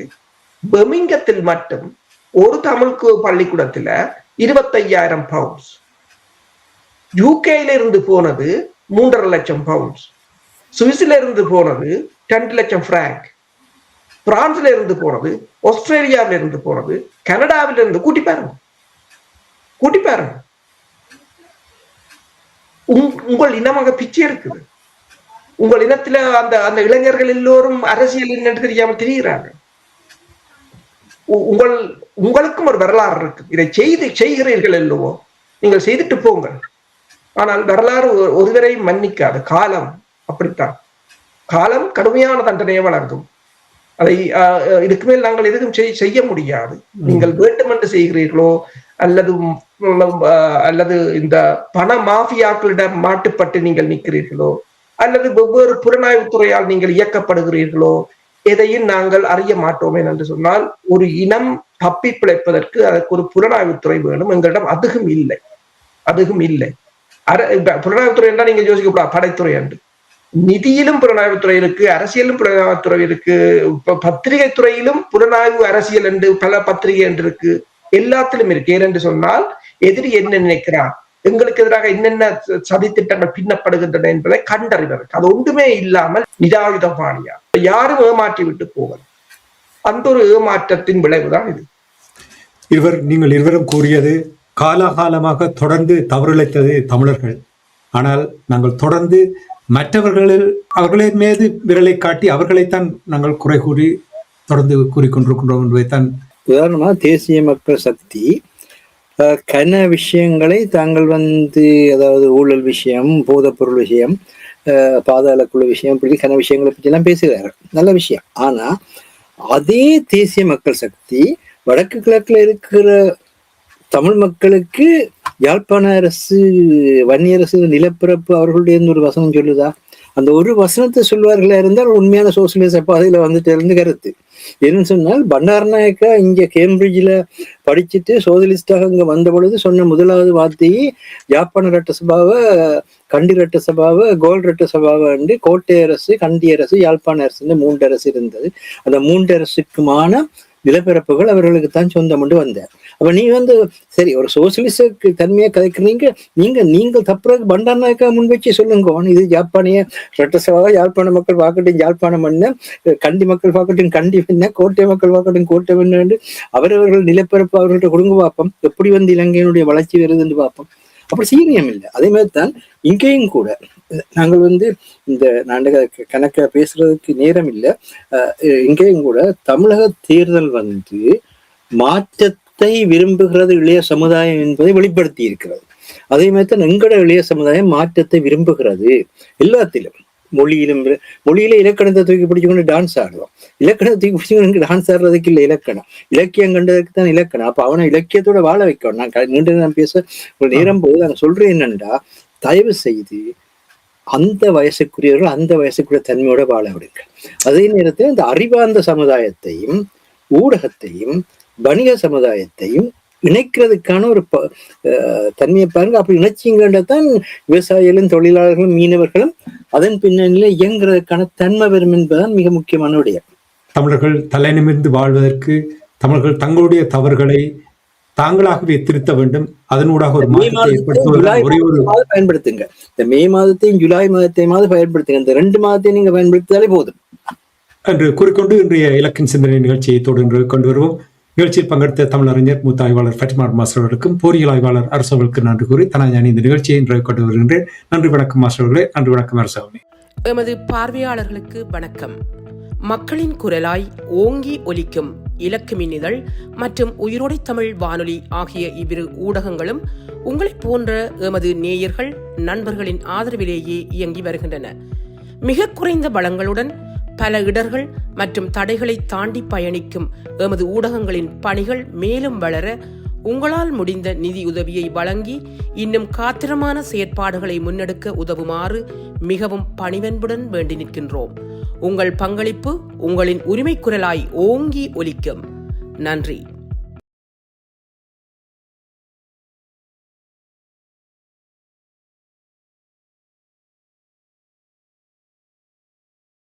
பெர்மிங்கத்தில் மட்டும் ஒரு தமிழ் பள்ளிக்கூடத்துல 25,000 பவுண்ட்ஸ், யூகேல இருந்து போனது 3,5 லட்சம் பவுண்ட்ஸ், சுவிஸ்ல இருந்து போனது 2 லட்சம் பிராங்க், பிரான்ஸ்ல இருந்து போனது, ஆஸ்திரேலியாவில இருந்து போனது, கனடாவில இருந்து கூட்டி பாருங்க. உங்கள் இனமாக பிச்சை இருக்குது. உங்கள் இனத்துல அந்த அந்த இளைஞர்கள் எல்லோரும் அரசியல் என்னன்னு தெரியாம தெரிகிறார்கள். உங்களுக்கும் ஒரு வரலாறு இருக்கு. இதை செய்கிறீர்கள் அல்லவோ, நீங்கள் செய்துட்டு போங்க. ஆனால் வரலாறு ஒருவரையும் மன்னிக்காது. காலம் அப்படித்தான். காலம் கடுமையான தண்டனையை வழங்கும். அதை இதுக்கு மேல் நாங்கள் எதுவும் செய்ய முடியாது. நீங்கள் வேண்டுமென்று செய்கிறீர்களோ அல்லது இந்த பண மாஃபியாக்களிடம் மாட்டுப்பட்டு நீங்கள் நிற்கிறீர்களோ அல்லது வெவ்வேறு புலனாய்வுத்துறையால் நீங்கள் இயக்கப்படுகிறீர்களோ, எதையும் நாங்கள் அறிய மாட்டோமே என்று சொன்னால், ஒரு இனம் தப்பி பிழைப்பதற்கு அதற்கு ஒரு புலனாய்வுத்துறை வேணும். எங்களிடம் அதுவும் இல்லை. புலனாய்வுத்துறை என்றால் நீங்க யோசிக்கப்படாது, படைத்துறை என்று. நிதியிலும் புலனாய்வுத்துறை இருக்கு, அரசியலும் புலனாய்வுத்துறை இருக்கு, பத்திரிகை துறையிலும் புலனாய்வு அரசியல் என்று பல பத்திரிகை என்று இருக்கு, எல்லாத்திலும் இருக்கு. ஏனென்று சொன்னால் எதிரி என்ன நினைக்கிறார், எங்களுக்கு எதிராக என்னென்ன சதி திட்டங்கள் பின்னப்படுகின்றன என்பதை கண்டறிவதற்கு. அது ஒன்றுமே இல்லாமல் நிராயுத பாணியா யாரும் ஏமாற்றி விட்டு போவது, அந்த ஒரு ஏமாற்றத்தின் விளைவுதான் இது. நீங்கள் இருவரும் கூறியது காலாகாலமாக தொடர்ந்து தவறிழைத்தது தமிழர்கள். ஆனால் நாங்கள் தொடர்ந்து மற்றவர்களில் அவர்களின் மீது விரலை காட்டி அவர்களைத்தான் நாங்கள் குறை கூறி தொடர்ந்து கூறிக்கொண்டிருக்கின்றோம் என்பதைத்தான். உதாரணமா தேசிய மக்கள் சக்தி கன விஷயங்களை தாங்கள் அதாவது ஊழல் விஷயம், போதைப்பொருள் விஷயம், பாதாள குழு விஷயம், இப்படி கன விஷயங்களை பற்றி எல்லாம் பேசுகிறார்கள். நல்ல விஷயம். ஆனா அதே தேசிய மக்கள் சக்தி வடக்கு கிழக்குல இருக்கிற தமிழ் மக்களுக்கு யாழ்ப்பாண அரசு, வன்னியரசு நிலப்பிறப்பு அவர்களுடைய ஒரு வசனம் சொல்லுதா? அந்த ஒரு வசனத்தை சொல்வார்களா இருந்தால் உண்மையான சோசியலிச பாதையில இருந்து கருத்து என்னன்னு சொன்னால், பண்டாரநாயக்கா இங்க கேம்பிரிட்ஜ்ல படிச்சுட்டு சோசியலிஸ்டாக இங்க வந்த பொழுது சொன்ன முதலாவது வார்த்தையை யாழ்ப்பாண ரட்டசபாவை, கண்டி ரட்டசபாவை, கோல் ரட்டசபாவை என்று கோட்டை அரசு, கண்டி அரசு, யாழ்ப்பாண அரசு, 3 அரசு இருந்தது. அந்த 3 அரசுக்குமான நிலப்பரப்புகள் அவர்களுக்கு தான் சொந்தம் கொண்டு வந்தார். அப்ப நீ சரி ஒரு சோசியலிச தன்மையை கதைக்கிறீங்க, நீங்கள் தப்புறதுக்கு பண்டாரநாயக்கா முன் வச்சு சொல்லுங்க. இது ஜாப்பானிய ரட்டசபாக யாழ்ப்பாண மக்கள் பார்க்கட்டும் யாழ்ப்பாணம் என்ன, கண்டி மக்கள் பார்க்கட்டும் கண்டி என்ன, கோட்டை மக்கள் பார்க்கட்டும் கோட்டை என்ன, அவரவர்கள் நிலப்பரப்பு அவர்கள்ட்ட கொடுங்க பார்ப்போம், எப்படி இலங்கையினுடைய வளர்ச்சி வருதுன்னு பார்ப்போம். அப்படி சீனியம் இல்லை. அதே மாதிரி தான் இங்கேயும் கூட நாங்கள் இந்த நாடக கணக்க பேசுறதுக்கு நேரம் இல்லை. இங்கேயும் கூட தமிழக தேர்தல் மாற்றத்தை விரும்புகிறது இளைய சமுதாயம் என்பதை வெளிப்படுத்தி இருக்கிறது. அதே மாதிரி தான் எங்களோட இளைய சமுதாயம் மாற்றத்தை விரும்புகிறது எல்லாத்திலும். மொழியில இலக்கணத்தை தூக்கி பிடிச்சுக்கொண்டு டான்ஸ் ஆடுவோம். இலக்கணத்தை தூக்கி பிடிச்சுக்கொண்டு டான்ஸ் ஆடுறதுக்கு இல்லை இலக்கணம், இலக்கியம் கண்டதுக்கு தான் இலக்கணம். அப்ப அவனை இலக்கியத்தோட வாழ வைக்கணும். நான் பேச ஒரு நேரம் போது நான் சொல்றேன் என்னண்டா, தயவு செய்து அந்த வயசுக்குரியவர்கள் அந்த வயசுக்குரிய தன்மையோட வாழ விடுங்க. அதே நேரத்தில் இந்த அறிவார்ந்த சமுதாயத்தையும் ஊடகத்தையும் வணிக சமுதாயத்தையும் இணைக்கிறதுக்கான ஒரு தன்மையை பாருங்க. அப்படி இணைச்சிங்கன்றதான் விவசாயிகளும் தொழிலாளர்களும் மீனவர்களும் அதன் பின்னணியில இயங்குறதுக்கான தன்மை வரும் என்பதுதான் மிக முக்கியமான விடயம். தமிழர்கள் தலை நிமிர்ந்து வாழ்வதற்கு தமிழர்கள் தங்களுடைய தவறுகளை தாங்களாகவே திருத்த வேண்டும். அதனூடாக ஒரு பயன்படுத்துங்க. இந்த மே மாதத்தையும் ஜூலை மாதத்தையும் பயன்படுத்துங்க. இந்த 2 மாதத்தையும் நீங்க பயன்படுத்தினாலே போதும் என்று கூறிக்கொண்டு இன்றைய இலக்கின் சிந்தனை நிகழ்ச்சியை தொடர்ந்து கொண்டு வருவோம். நிகழ்ச்சியில் பங்கெடுத்த தமிழறிஞர் மூத்த ஆய்வாளர் ஃபட்டிமா மாஸ்டர் அவர்களுக்கும் பொறியியல் ஆய்வாளர் அரசவர்களுக்கு நன்றி கூறி தனாஞானி இந்த நிகழ்ச்சியை நிறைவு கொண்டு வருகின்றேன். நன்றி வணக்கம் மாஸ்டர் அவர்களே. நன்றி வணக்கம் அரசவனே. எமது பார்வையாளர்களுக்கு வணக்கம். மக்களின் குரலாய் ஓங்கி ஒலிக்கும் இலக்கு மின்னிதழ் மற்றும் உயிரோடை தமிழ் வானொலி ஆகிய இவ்விரு ஊடகங்களும் உங்களைப் போன்ற எமது நேயர்கள் நண்பர்களின் ஆதரவிலேயே இயங்கி வருகின்றன. மிக குறைந்த வளங்களுடன் பல இடர்கள் மற்றும் தடைகளை தாண்டி பயணிக்கும் எமது ஊடகங்களின் பணிகள் மேலும் வளர உங்களால் முடிந்த நிதியுதவியை வழங்கி இன்னும் காத்திரமான செயற்பாடுகளை முன்னெடுக்க உதவுமாறு மிகவும் பணிவன்புடன் வேண்டி நிற்கின்றோம். உங்கள் பங்களிப்பு உங்களின் உரிமை குரலாய் ஓங்கி ஒலிக்கும். நன்றி.